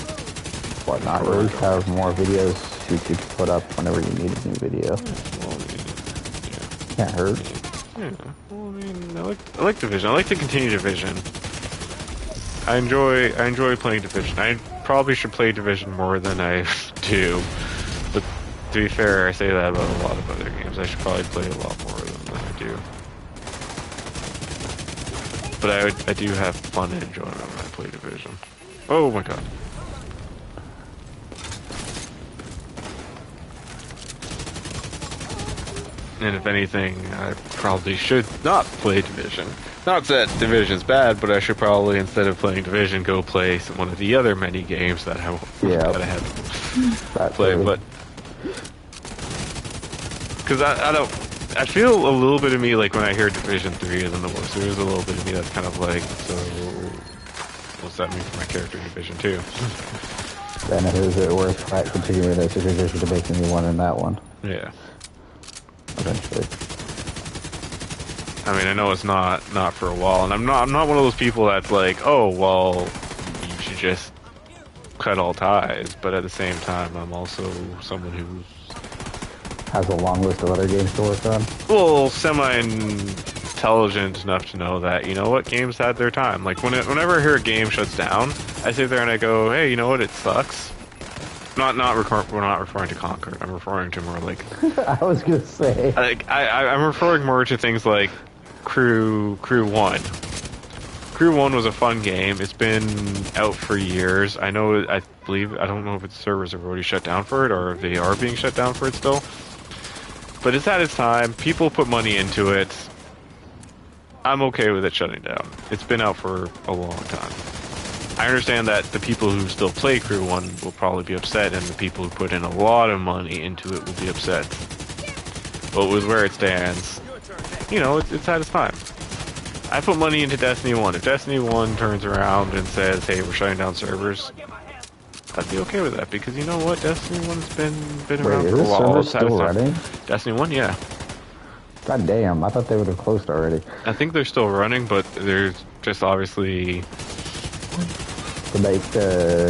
whatnot, you at least have more videos you could put up whenever you need a new video. Well, I mean, yeah. Can't hurt. Yeah. Well, I mean, I like Division. I like to continue Division. I enjoy playing Division. I probably should play Division more than I do, but To be fair, I say that about a lot of other games. I should probably play a lot more of them than I do. But I do have fun and enjoyment when I play Division. Oh my god. And if anything, I probably should not play Division. Not that Division's bad, but I should probably, instead of playing Division, go play one of the other many games that I have to play. But because I feel a little bit of me like when I hear Division 3 is in the works. There is a little bit of me that's kind of like, so what's that mean for my character in Division 2? Then is it worth continuing this if you're just debating the one in that one? Yeah. Eventually. I mean, I know it's not for a while, and I'm not one of those people that's like, oh well, you should just cut all ties. But at the same time, I'm also someone who has a long list of other games to work on. Well, semi-intelligent enough to know that, you know what, games had their time. Like whenever I hear a game shuts down, I sit there and I go, hey, you know what, it sucks. We're not referring to Conquer. I'm referring to more like. I was gonna say. Like I'm referring more to things like Crew 1. Crew 1 was a fun game. It's been out for years. I don't know if its servers have already shut down for it or if they are being shut down for it still. But it's had its time. People put money into it. I'm okay with it shutting down. It's been out for a long time. I understand that the people who still play Crew 1 will probably be upset, and the people who put in a lot of money into it will be upset. But with where it stands, you know, it's had its time. I put money into Destiny 1. If Destiny 1 turns around and says, hey, we're shutting down servers, I'd be okay with that, because you know what? Destiny 1's been around for a while. Is this server still running? Destiny 1, yeah. God damn, I thought they would have closed already. I think they're still running, but there's just obviously... To make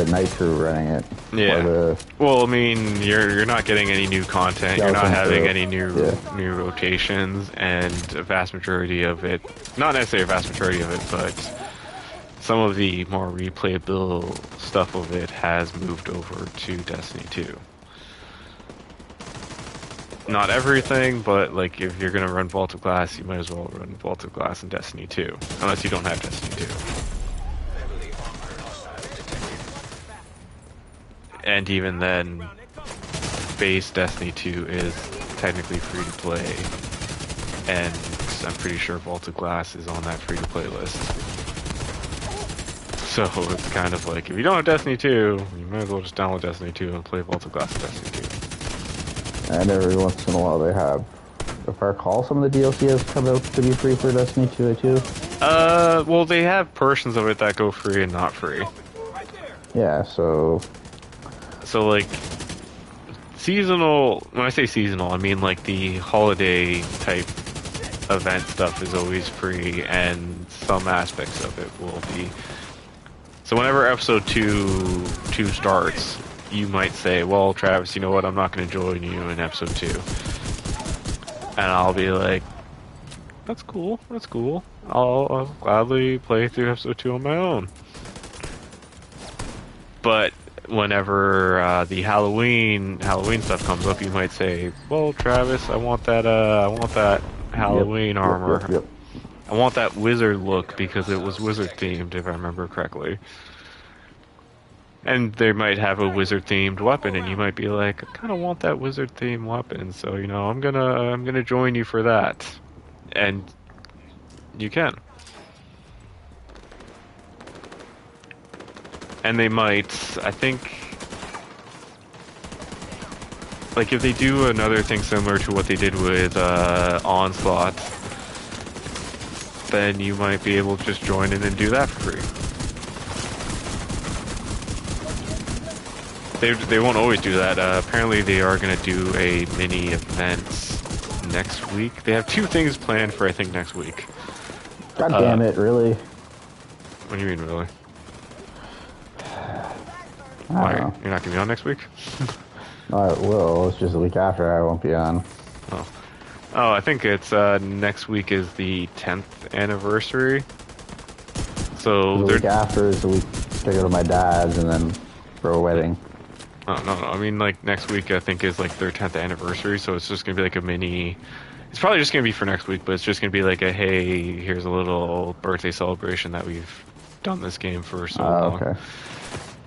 Nitro running it. Yeah. Well, I mean, you're not getting any new content. You're not having any new rotations, and a vast majority of it, not necessarily a vast majority of it, but some of the more replayable stuff of it has moved over to Destiny 2. Not everything, but like if you're gonna run Vault of Glass, you might as well run Vault of Glass in Destiny 2, unless you don't have Destiny 2. And even then, base Destiny 2 is technically free to play, and I'm pretty sure Vault of Glass is on that free to play list. So it's kind of like, if you don't have Destiny 2, you might as well just download Destiny 2 and play Vault of Glass in Destiny 2. And every once in a while they have, if I recall, some of the DLC has come out to be free for Destiny 2 too. Well, they have portions of it that go free and not free. Yeah, so like, seasonal, when I say seasonal, I mean like the holiday type event stuff is always free, and some aspects of it will be. So whenever episode 2 starts, you might say, well, Travis, you know what, I'm not going to join you in episode 2. And I'll be like, that's cool. I'll gladly play through episode 2 on my own. But whenever the Halloween stuff comes up, you might say, well, Travis, I want that Halloween armor. Yep. I want that wizard look because it was wizard themed, if I remember correctly. And they might have a wizard themed weapon, and you might be like, I kind of want that wizard themed weapon, so you know, I'm gonna join you for that, and you can. And they might, I think, like if they do another thing similar to what they did with Onslaught, then you might be able to just join in and do that for free. They won't always do that. Apparently they are going to do a mini event next week. They have 2 things planned for, I think, next week. God damn it, really? What do you mean, really? Why? You're not going to be on next week? I will. It's just the week after I won't be on. Oh, I think it's next week is the 10th anniversary. So the week after is the week to go to my dad's and then for a wedding. Oh, no, no. I mean, like, next week, I think, is, like, their 10th anniversary, so it's just gonna be, like, a mini... It's probably just gonna be for next week, but it's just gonna be, like, a, hey, here's a little birthday celebration that we've done this game for so long. Okay.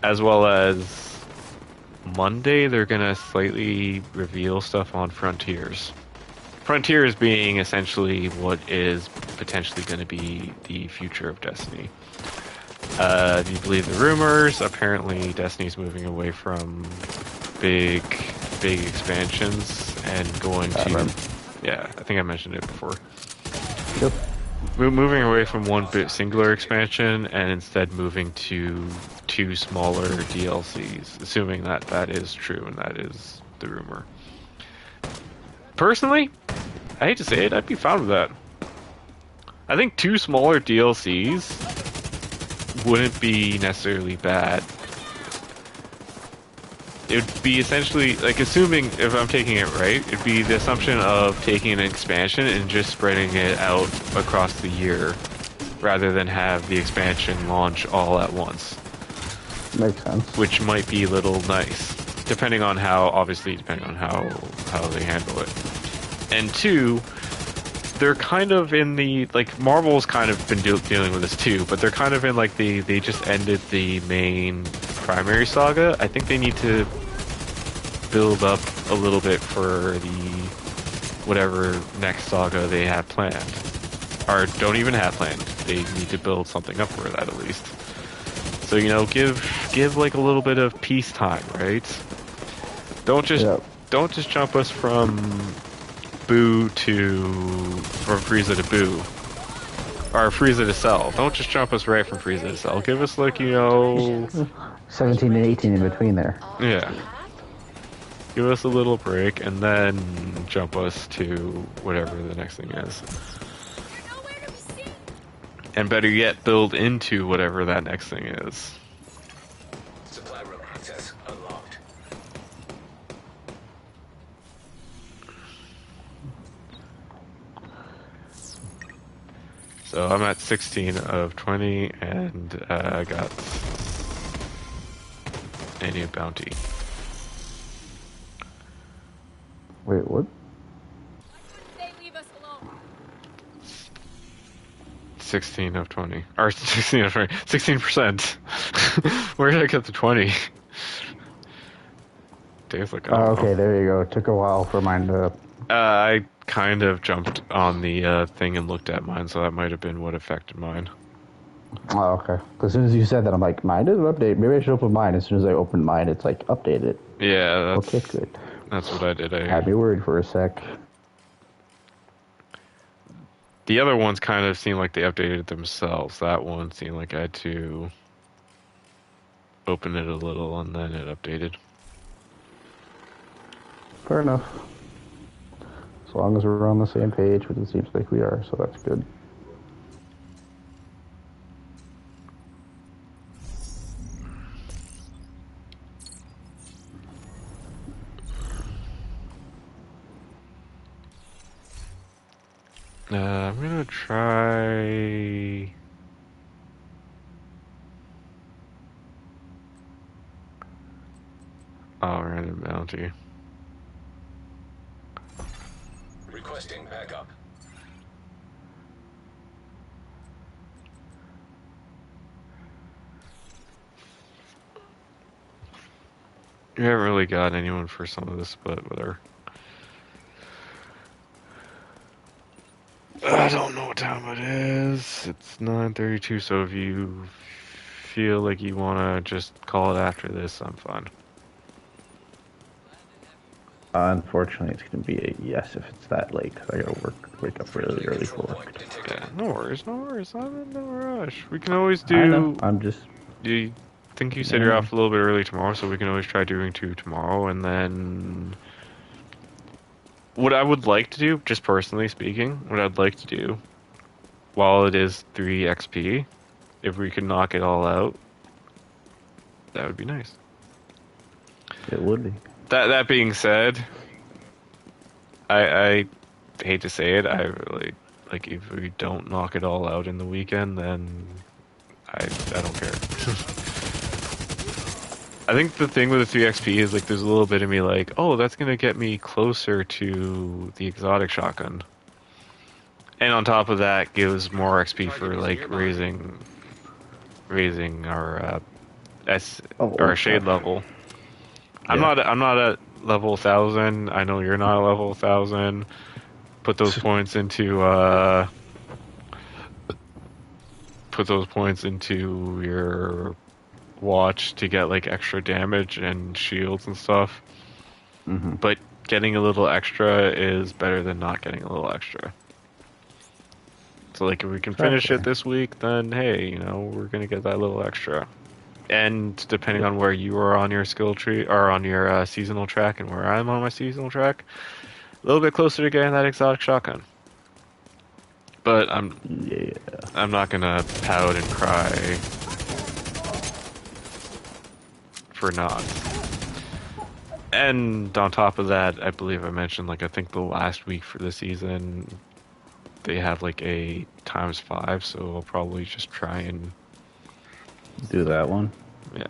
As well as Monday, they're gonna slightly reveal stuff on Frontiers. Frontiers being essentially what is potentially going to be the future of Destiny. If you believe the rumors, apparently Destiny's moving away from big, big expansions and going to... Yeah, I think I mentioned it before. Yep. Moving away from one bit singular expansion and instead moving to 2 smaller DLCs, assuming that that is true and that is the rumor. Personally, I hate to say it, I'd be fine with that. I think 2 smaller DLCs wouldn't be necessarily bad. It would be essentially, like, assuming, if I'm taking it right, it'd be the assumption of taking an expansion and just spreading it out across the year, rather than have the expansion launch all at once. Makes sense. Which might be a little nice, depending on how, obviously, depending on how they handle it. And 2, they're kind of in the, like, Marvel's kind of been dealing with this too, but they're kind of in, like, they just ended the main primary saga. I think they need to build up a little bit for the whatever next saga they have planned. Or don't even have planned. They need to build something up for that at least. So, you know, give like a little bit of peacetime, right? Don't just jump us from Frieza to Boo. Or Frieza to Cell. Don't just jump us right from Frieza to Cell. Give us, like, you know... 17 and 18 in between there. Yeah. Give us a little break, and then jump us to whatever the next thing is. And better yet, build into whatever that next thing is. Supply room access unlocked. So I'm at 16 of 20, and I got a new bounty. Wait, what? 16 of 20. Or 16 of 20. 16%. Where did I get the 20? Dave's like, oh, okay, there you go. It took a while for mine to... I kind of jumped on the thing and looked at mine, so that might have been what affected mine. Oh, okay. As soon as you said that, I'm like, mine didn't update. Maybe I should open mine. As soon as I opened mine, it's like, updated. Yeah, that's... Okay, good. That's what I did. I had me worried for a sec. The other ones kind of seemed like they updated themselves. That one seemed like I had to open it a little and then it updated. Fair enough. As long as we're on the same page, which it seems like we are, so that's good. I'm gonna try... Oh, random bounty. Requesting backup. You haven't really got anyone for some of this, but whatever. I don't know what time it is. It's 9:32, so if you feel like you want to just call it after this, I'm fine. Unfortunately, it's going to be a yes if it's that late, because I got to wake up really early for work. Yeah, no worries. I'm in no rush. We can always do... I know, I'm just... You think you said you're off a little bit early tomorrow, so we can always try doing 2 tomorrow, and then... What I would like to do, just personally speaking, what I'd like to do, while it is 3 XP, if we could knock it all out, that would be nice. It would be. That being said, I hate to say it, I really, like, if we don't knock it all out in the weekend, then I don't care. I think the thing with the 3 XP is like there's a little bit of me like, oh, that's gonna get me closer to the exotic shotgun. And on top of that, gives more XP for like raising our S Oh, or shade level. Yeah. I'm not at level 1000. I know you're not at level 1000. Put those points into your watch to get like extra damage and shields and stuff. Mm-hmm. But getting a little extra is better than not getting a little extra. So like if we can finish it this week, then hey, you know, we're gonna get that little extra. And depending on where you are on your skill tree or on your seasonal track and where I'm on my seasonal track, a little bit closer to getting that exotic shotgun. But I'm not gonna pout and cry for not. And on top of that, I believe I mentioned like I think the last week for the season they have like a ×5, so I'll probably just try and do that one. Yeah,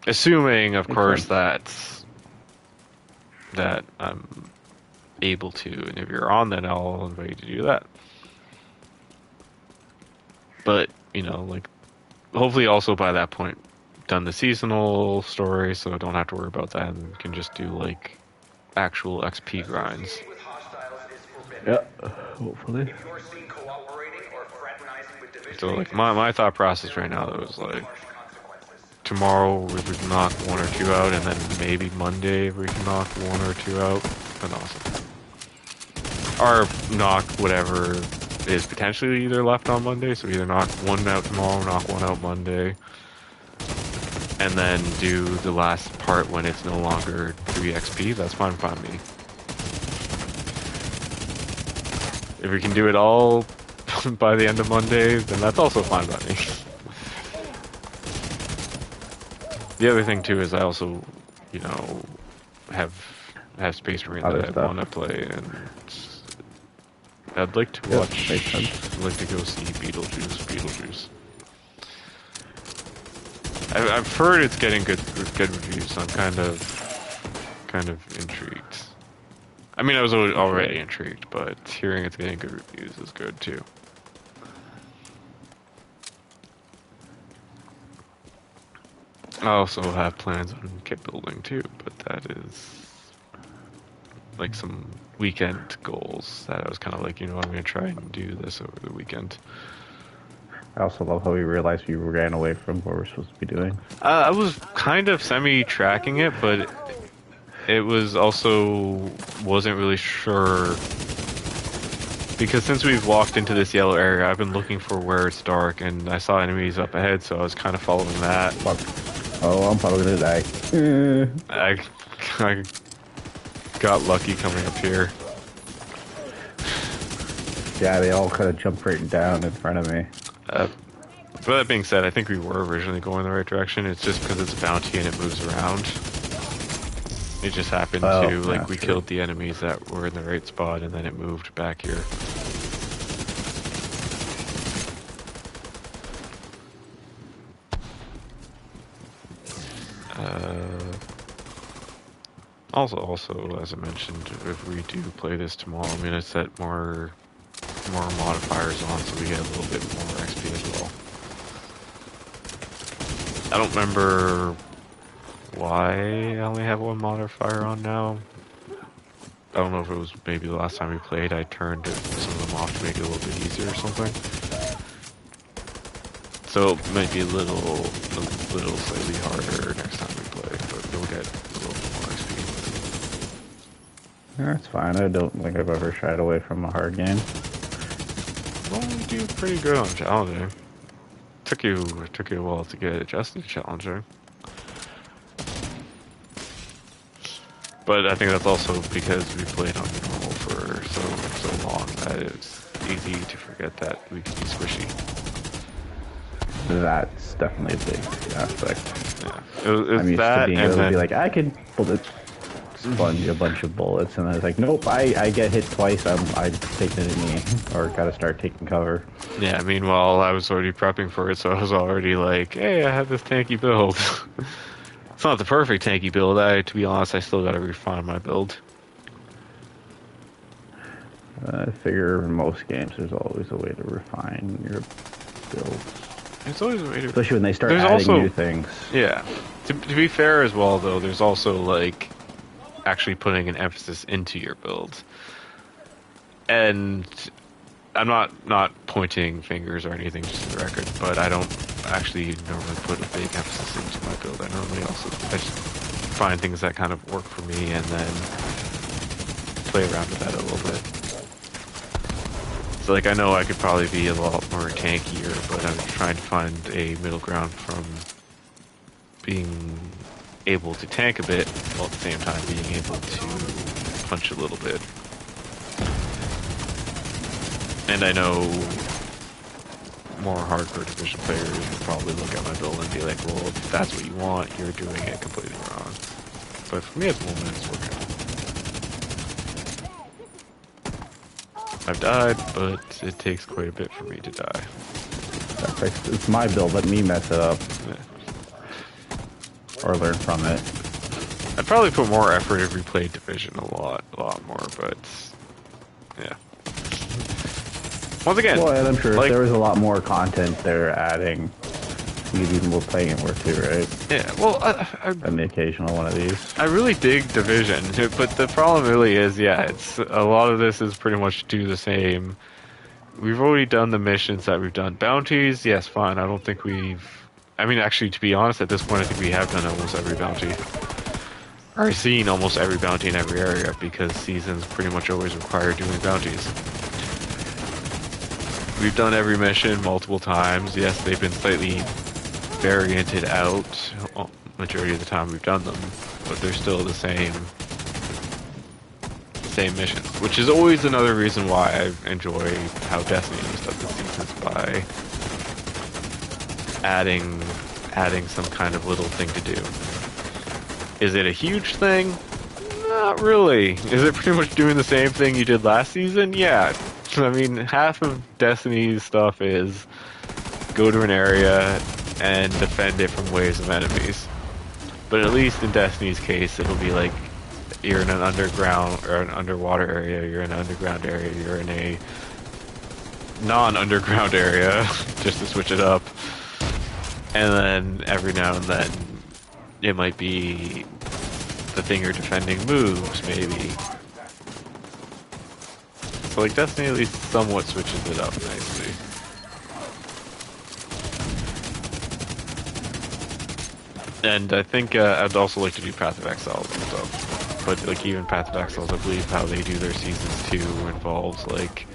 assuming of Makes course sense. that I'm able to, and if you're on, then I'll invite you to do that. But you know, like hopefully also by that point done the seasonal story, so I don't have to worry about that and can just do like actual XP grinds. Yeah, hopefully. So like my thought process right now is like tomorrow we would knock 1 or 2 out, and then maybe Monday we can knock 1 or 2 out. Then awesome. Or knock whatever is potentially either left on Monday, so either knock 1 out tomorrow, knock 1 out Monday, and then do the last part when it's no longer 3 XP. That's fine by me. If we can do it all by the end of Monday, then that's also fine by me. The other thing too is I also, you know, have Space Marine that I want to play, and I'd like to watch. I'd like to go see Beetlejuice. I've heard it's getting good reviews, so I'm kind of intrigued. I mean, I was already intrigued, but hearing it's getting good reviews is good too. I also have plans on kit building too, but that is like some weekend goals that I was kind of like, you know, I'm going to try and do this over the weekend. I also love how we realized we ran away from what we're supposed to be doing. I was kind of semi-tracking it, but it was also wasn't really sure. Because since we've walked into this yellow area, I've been looking for where it's dark, and I saw enemies up ahead, so I was kind of following that. Fuck. Oh, I'm probably gonna die. I got lucky coming up here. Yeah, they all kind of jumped right down in front of me. But that being said, I think we were originally going the right direction. It's just because it's a bounty and it moves around. It just happened to, like, we killed the enemies that were in the right spot, and then it moved back here. Also, as I mentioned, if we do play this tomorrow, I'm gonna set more modifiers on so we get a little bit more XP as well. I don't remember why I only have 1 modifier on now. I don't know if it was maybe the last time we played I turned some of them off to make it a little bit easier or something. So it might be a little slightly harder next time we play, but we'll get a little bit more XP. That's fine. I don't think I've ever shied away from a hard game. Well, you do pretty good on challenging. Took you a while to get adjusted to challenging. But I think that's also because we played on normal for so long that it's easy to forget that we can be squishy. That's definitely a big aspect. Yeah, I'm used that, to being able to be like, I could sponge a bunch of bullets, and I was like, nope, I get hit twice, I take the knee, or gotta start taking cover. Yeah, meanwhile, I was already prepping for it, so I was already like, hey, I have this tanky build. It's not the perfect tanky build. To be honest, I still gotta refine my build. I figure in most games there's always a way to refine your builds. There's always a way to... Especially when they start There's adding also, new things. Yeah. To be fair as well, though, there's also, like, actually putting an emphasis into your build. And I'm not pointing fingers or anything, just for the record, but I don't actually normally put a big emphasis into my build. I normally also just find things that kind of work for me and then play around with that a little bit. So, like, I know I could probably be a lot more tankier, but I'm trying to find a middle ground from being able to tank a bit, while at the same time being able to punch a little bit. And I know more hardcore Division players would probably look at my build and be like, well, if that's what you want, you're doing it completely wrong. But for me at the moment, it's working. I've died, but it takes quite a bit for me to die. It's my build, let me mess it up. Yeah. Or learn from it. I'd probably put more effort if we played Division a lot more, but yeah. Once again, Well, and I'm sure like, if there was a lot more content they're adding, you'd be more playing it more too, right? yeah, well, And the occasional one of these. I really dig Division, but the problem really is, yeah, it's a lot of this is pretty much do the same. We've already done the missions that we've done. Bounties, yes, fine. I don't think we've... I mean, actually, to be honest, at this point, I think we have done almost every bounty. Or seen almost every bounty in every area, because seasons pretty much always require doing bounties. We've done every mission multiple times. Yes, they've been slightly varianted out majority of the time we've done them, but they're still the same missions, which is always another reason why I enjoy how Destiny does the seasons, by adding some kind of little thing to do. Is it a huge thing? Not really. Is it pretty much doing the same thing you did last season? Yeah. I mean, half of Destiny's stuff is go to an area and defend it from waves of enemies. But at least in Destiny's case, it'll be like you're in an underground or an underwater area, you're in an underground area, you're in a non-underground area, just to switch it up. And then every now and then, it might be the thing you're defending moves, maybe. So like Destiny at least somewhat switches it up nicely. And I think I'd also like to do Path of Exiles and stuff. But like even Path of Exiles, I believe how they do their seasons 2 involves like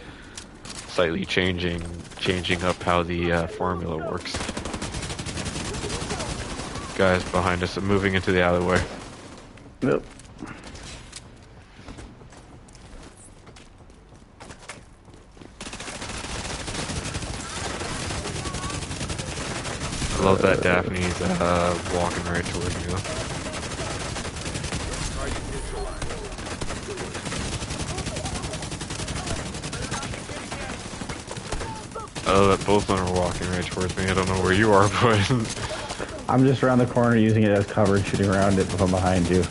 slightly changing up how the formula works. Guys behind us are moving into the alleyway. Yep. I love that Daphne's walking right towards you. Oh, that both of them are walking right towards me. I don't know where you are, but... I'm just around the corner using it as cover and shooting around it from behind you.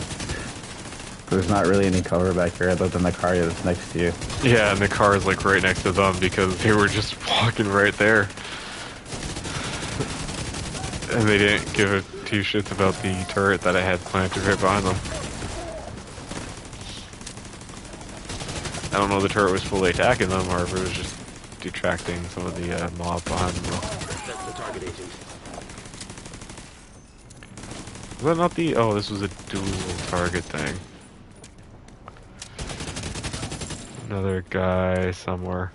There's not really any cover back here other than the car that's next to you. Yeah, and the car is like right next to them because they were just walking right there. And they didn't give a two shits about the turret that I had planted right behind them. I don't know if the turret was fully attacking them or if it was just detracting some of the mob behind them. That's the target agent. Was that not the... Oh, this was a dual target thing. Another guy somewhere.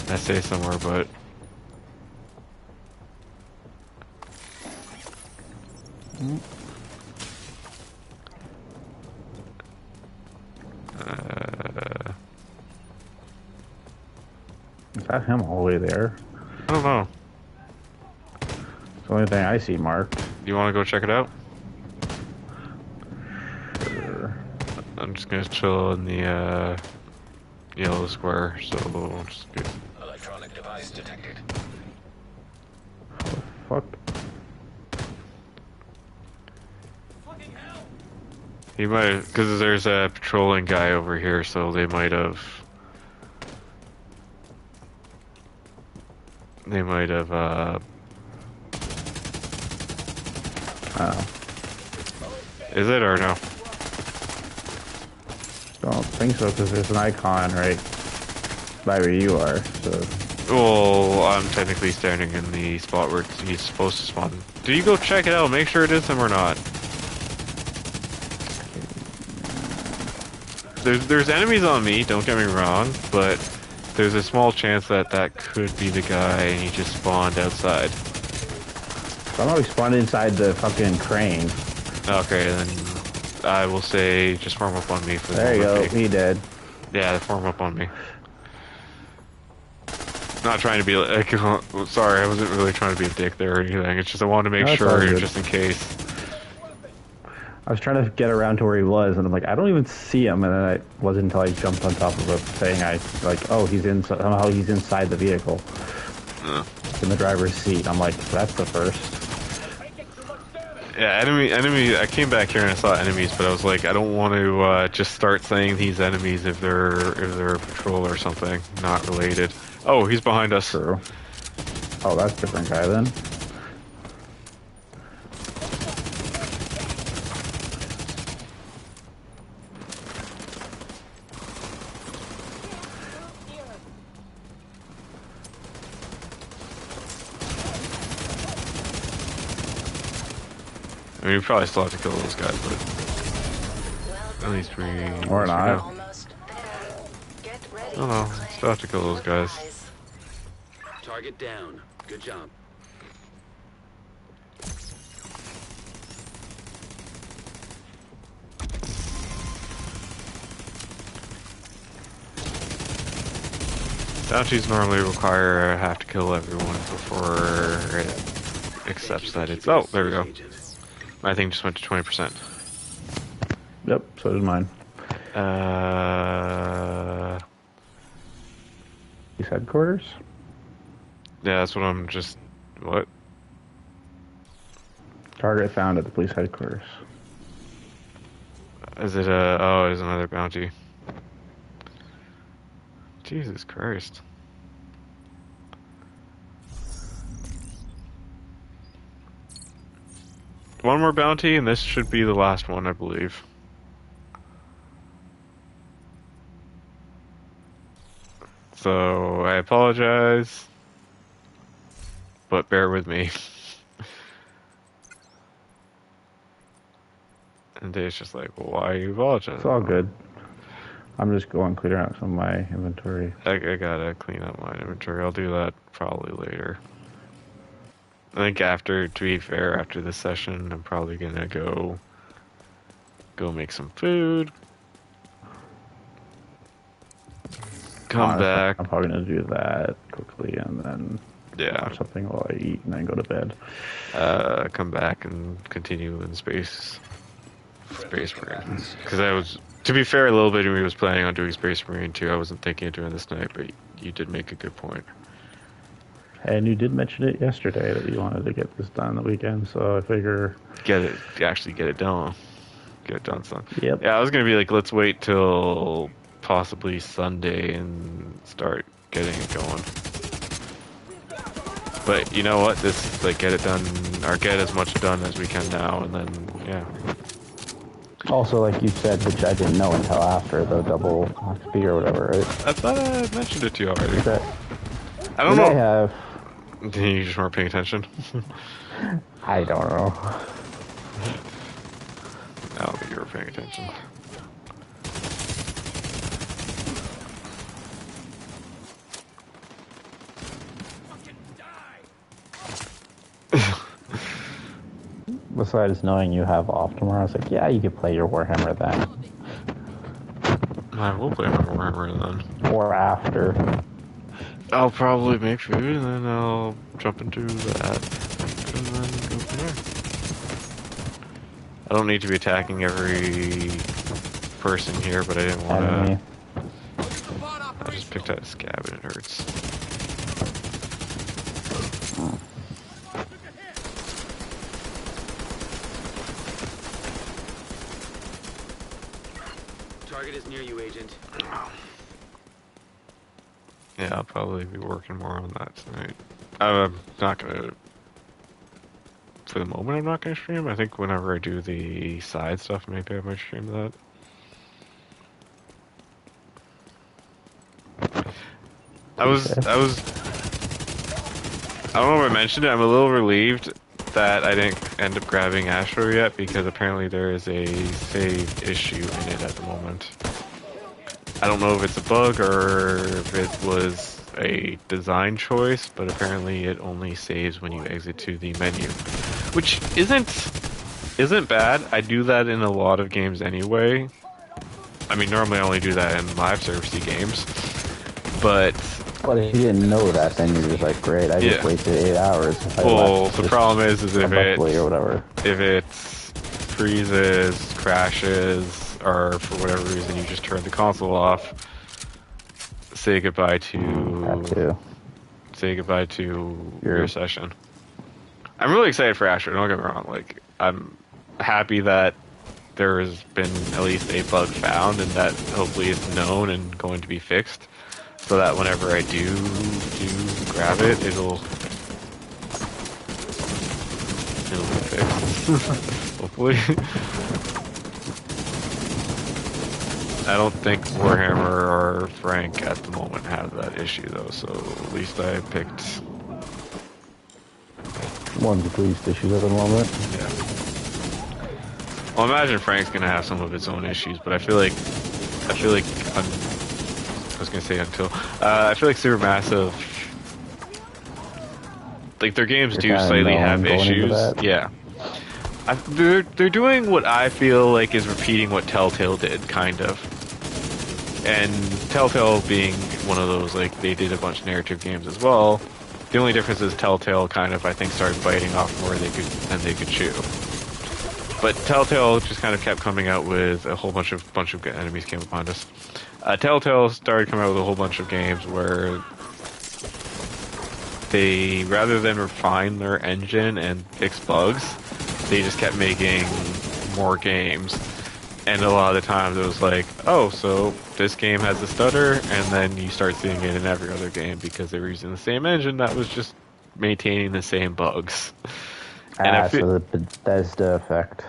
I say somewhere, but... Is that him all the way there? I don't know. It's the only thing I see marked. Do you want to go check it out? Sure. I'm just gonna chill in the yellow square, so we'll just get... Electronic device detected. Fuck. He might have, because there's a patrolling guy over here, so they might have. They might have. Oh, Is it or no? don't think so because there's an icon right by where you are. So Well, I'm technically standing in the spot where he's supposed to spawn. Do you go check it out? Make sure it is him or not. There's enemies on me. Don't get me wrong, but there's a small chance that that could be the guy, and he just spawned outside. I'm always spawned inside the fucking crane. Okay, then I will say just form up on me for the There you go. moment. He did. Yeah, form up on me. Not trying to be like, sorry, I wasn't really trying to be a dick there or anything. It's just I wanted to make No, it's all sure, good. just in case. I was trying to get around to where he was, and I'm like, I don't even see him. And then it wasn't until I jumped on top of a thing, oh, he's in, somehow he's inside the vehicle. In the driver's seat. I'm like, that's the first. Yeah, enemy. I came back here and I saw enemies, but I was like, I don't want to just start saying these enemies if they're a patrol or something, not related. Oh, he's behind us. True. Oh, that's a different guy then. I mean, we probably still have to kill those guys, but at least we. Or not. Almost there. Get ready. Oh no, still have to kill those guys. Target down. Good job. Bounties normally require I have to kill everyone before it accepts that it's. Oh, there we go. My thing just went to 20%. Yep, so did mine. Police headquarters? Yeah, that's what I'm just. What? Target found at the police headquarters. Is it a. Oh, it's another bounty. Jesus Christ. One more bounty, and this should be the last one, I believe. So, I apologize, but bear with me. And Dave's just like, well, why are you apologizing? It's all good. I'm just going clear out some of my inventory. I gotta clean up my inventory. I'll do that probably later. I think to be fair, after this session, I'm probably gonna go make some food. Come Honestly, back. I'm probably gonna do that quickly and then Yeah. watch something while I eat and then go to bed. Come back and continue in Space Marine. Because I was, to be fair, a little bit when he was planning on doing Space Marine too. I wasn't thinking of doing this tonight, but you did make a good point. And you did mention it yesterday that you wanted to get this done the weekend, so I figure... Actually get it done. Get it done, son. Yep. Yeah, I was going to be like, let's wait till possibly Sunday and start getting it going. But you know what? This, like, get it done, or get as much done as we can now, and then, yeah. Also, like you said, which I didn't know until after the double XP or whatever, right? I thought I mentioned it to you already. That I don't you know. may have. You just weren't paying attention. I don't know. I don't think you were paying attention. Besides knowing you have off tomorrow, I was like, yeah, you could play your Warhammer then. I will play my Warhammer then. Or after. I'll probably make food and then I'll jump into that and then go from there. I don't need to be attacking every person here, but I didn't want Enemy. to. I just picked out a scab and it hurts. Target is near you, Agent. Yeah, I'll probably be working more on that tonight. I'm not gonna. For the moment, I'm not gonna stream. I think whenever I do the side stuff, maybe I might stream that. I was. I don't know if I mentioned it. I'm a little relieved that I didn't end up grabbing Astro yet because apparently there is a save issue in it at the moment. I don't know if it's a bug or if it was a design choice, but apparently it only saves when you exit to the menu, which isn't bad. I do that in a lot of games anyway. I mean, normally I only do that in live servicey games, but But if you didn't know that, then you're just like, great, I just wasted 8 hours. If I well, left the just problem is abruptly or whatever. if it freezes, crashes, or for whatever reason you just turn the console off, say goodbye to your session. I'm really excited for Astro, don't get me wrong. Like, I'm happy that there has been at least a bug found and that hopefully it's known and going to be fixed, so that whenever I do grab it, it'll be fixed. Hopefully. I don't think Warhammer or Frank at the moment have that issue though, so at least I picked one of the least issues at the moment. Yeah. Well, I imagine Frank's gonna have some of its own issues, but I feel like I was gonna say I feel like Supermassive, like their games do slightly have issues. Yeah. They're doing what I feel like is repeating what Telltale did, kind of. And Telltale being one of those, like, they did a bunch of narrative games as well. The only difference is Telltale kind of, I think, started biting off more than they could chew. But Telltale just kind of kept coming out with a whole bunch of enemies came upon us. Telltale started coming out with a whole bunch of games where they, rather than refine their engine and fix bugs, they just kept making more games. And a lot of the times it was like, oh, so this game has a stutter, and then you start seeing it in every other game because they were using the same engine that was just maintaining the same bugs. And so the Bethesda effect.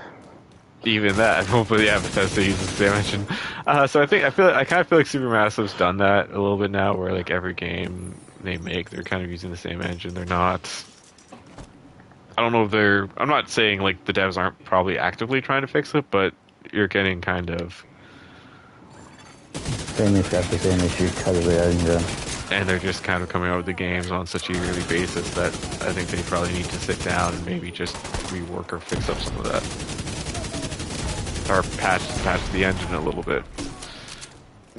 Even that, hopefully, yeah, Bethesda uses the same engine. So I kind of feel like Supermassive's done that a little bit now, where like every game they make, they're kind of using the same engine. They're not. I don't know if I'm not saying like the devs aren't probably actively trying to fix it, but you're getting kind of same issue after same issue because of the engine. And they're just kind of coming out with the games on such a yearly basis that I think they probably need to sit down and maybe just rework or fix up some of that. Or patch the engine a little bit.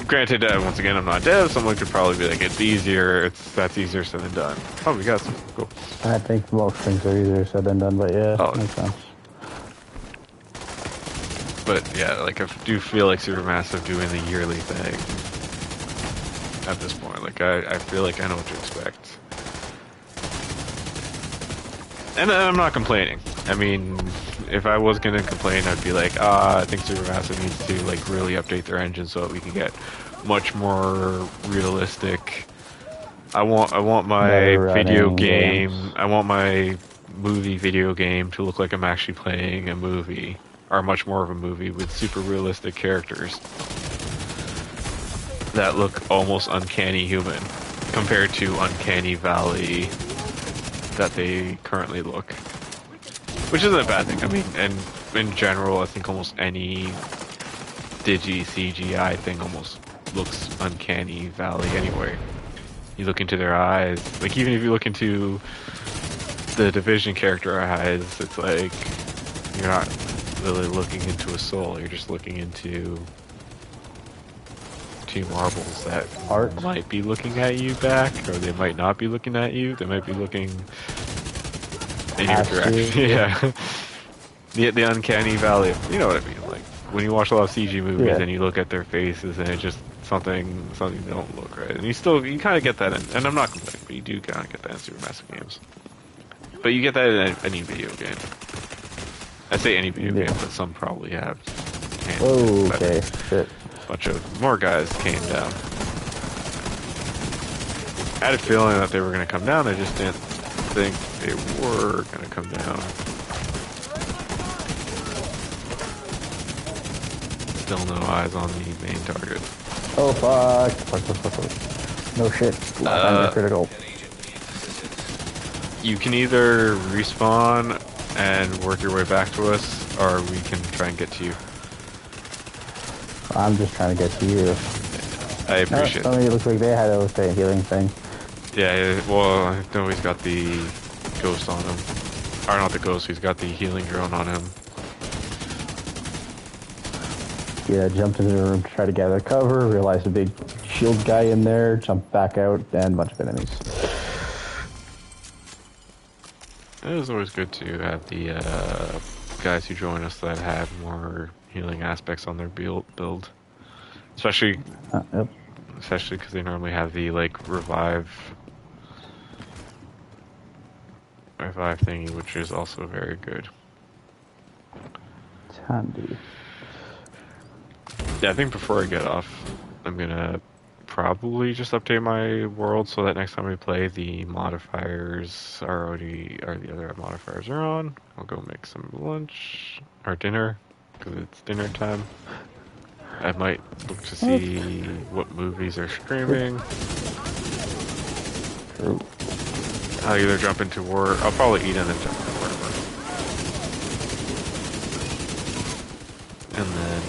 Granted, once again, I'm not dev. Someone could probably be like, "It's easier. That's easier said than done." Oh, we got some. Cool. I think most things are easier said than done, but yeah, makes sense. But yeah, like I do feel like Supermassive doing the yearly thing at this point. Like I feel like I know what to expect, and I'm not complaining. I mean, if I was gonna complain, I'd be like, I think Supermassive needs to like really update their engine so that we can get much more realistic. I want my video game. I want my movie video game to look like I'm actually playing a movie, or much more of a movie with super realistic characters that look almost uncanny human compared to Uncanny Valley that they currently look. Which isn't a bad thing. I mean, and in general, I think almost any CGI thing almost looks Uncanny Valley anyway. You look into their eyes, like even if you look into the Division character eyes, it's like you're not really looking into a soul. You're just looking into two marbles that might be looking at you back, or they might not be looking at you. They might be looking in your direction. Yeah. The Uncanny Valley. You know what I mean? Like when you watch a lot of CG movies and you look at their faces and it's just something don't look right. And you kind of get that in, and I'm not complaining, but you do kind of get that in Supermassive games. But you get that in any video game. I say any video game, but some probably have. Oh, okay. Shit. a bunch of more guys came down. I had a feeling that they were going to come down, I just didn't think they were going to come down. Still no eyes on the main target. Oh fuck. No shit. I'm critical. You can either respawn and work your way back to us, or we can try and get to you. I'm just trying to get to you. I appreciate it. It looks like they had a healing thing. Yeah, well, I know he's got the ghost on him. Or not the ghost, he's got the healing drone on him. Yeah, jumped into the room to try to gather cover, realized a big shield guy in there, jumped back out, and a bunch of enemies. It was always good to have the guys who join us that had more healing aspects on their build. Especially Yep. Especially because they normally have the, like, revive thingy, which is also very good. It's handy. Yeah, I think before I get off, I'm gonna probably just update my world so that next time we play, the modifiers are the other modifiers are on. I'll go make some lunch, or dinner, because it's dinner time. I might look to see what movies are streaming. True. I'll either jump into work, I'll probably eat and then jump into whatever. And then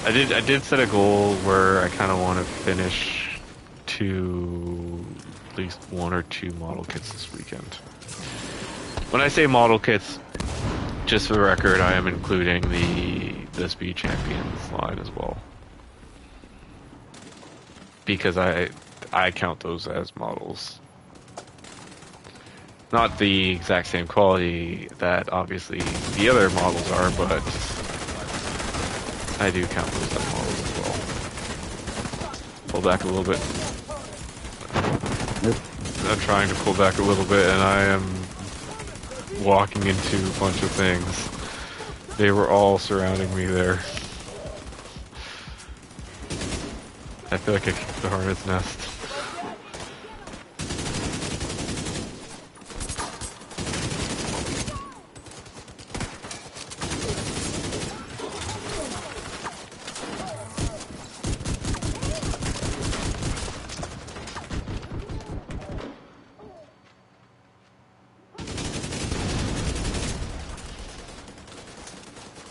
I did set a goal where I kind of want to finish at least 1 or 2 model kits this weekend. When I say model kits, just for the record, I am including the Speed Champions line as well, because I count those as models. Not the exact same quality that obviously the other models are, but I do count those as models as well. Pull back a little bit. I'm trying to pull back a little bit, and I am walking into a bunch of things. They were all surrounding me there. I feel like I kicked the hornet's nest.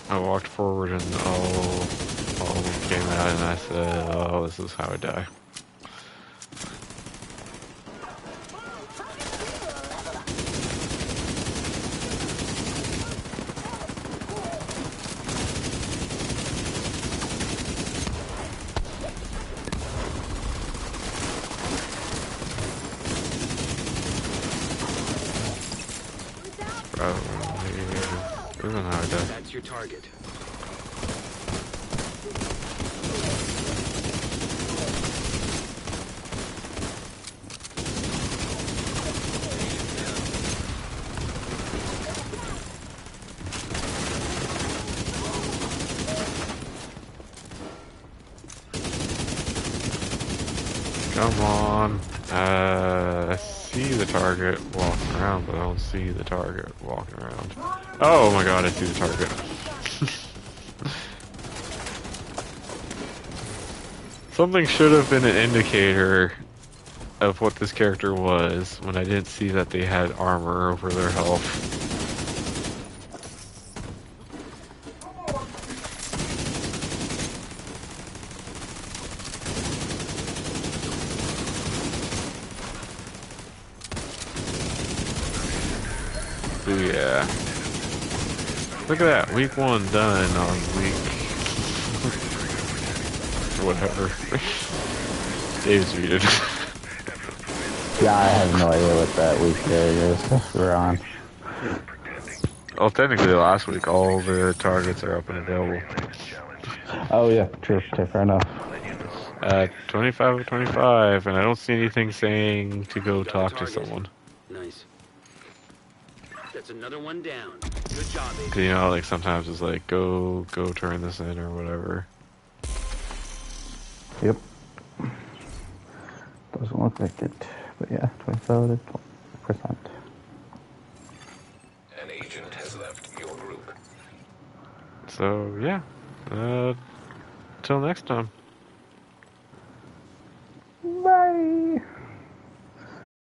I walked forward and all came out and I said, oh, this is how I die. That's your target. Come on. I see the target walking around, but I don't see the target walking around. Oh my god, I see the target. Something should have been an indicator of what this character was when I didn't see that they had armor over their health. Yeah. Look at that, week 1 done on week... whatever. Dave's muted. Yeah, I have no idea what that week period is we're on. Well, technically last week all the targets are up and available. Oh yeah, true, fair enough. 25 of 25, and I don't see anything saying to go talk to someone. Nice. That's another one down. Good job, Cause you know, like sometimes it's like go turn this in or whatever. Yep. Doesn't look like it. But yeah, 27%. An agent has left your group. So yeah. Till next time.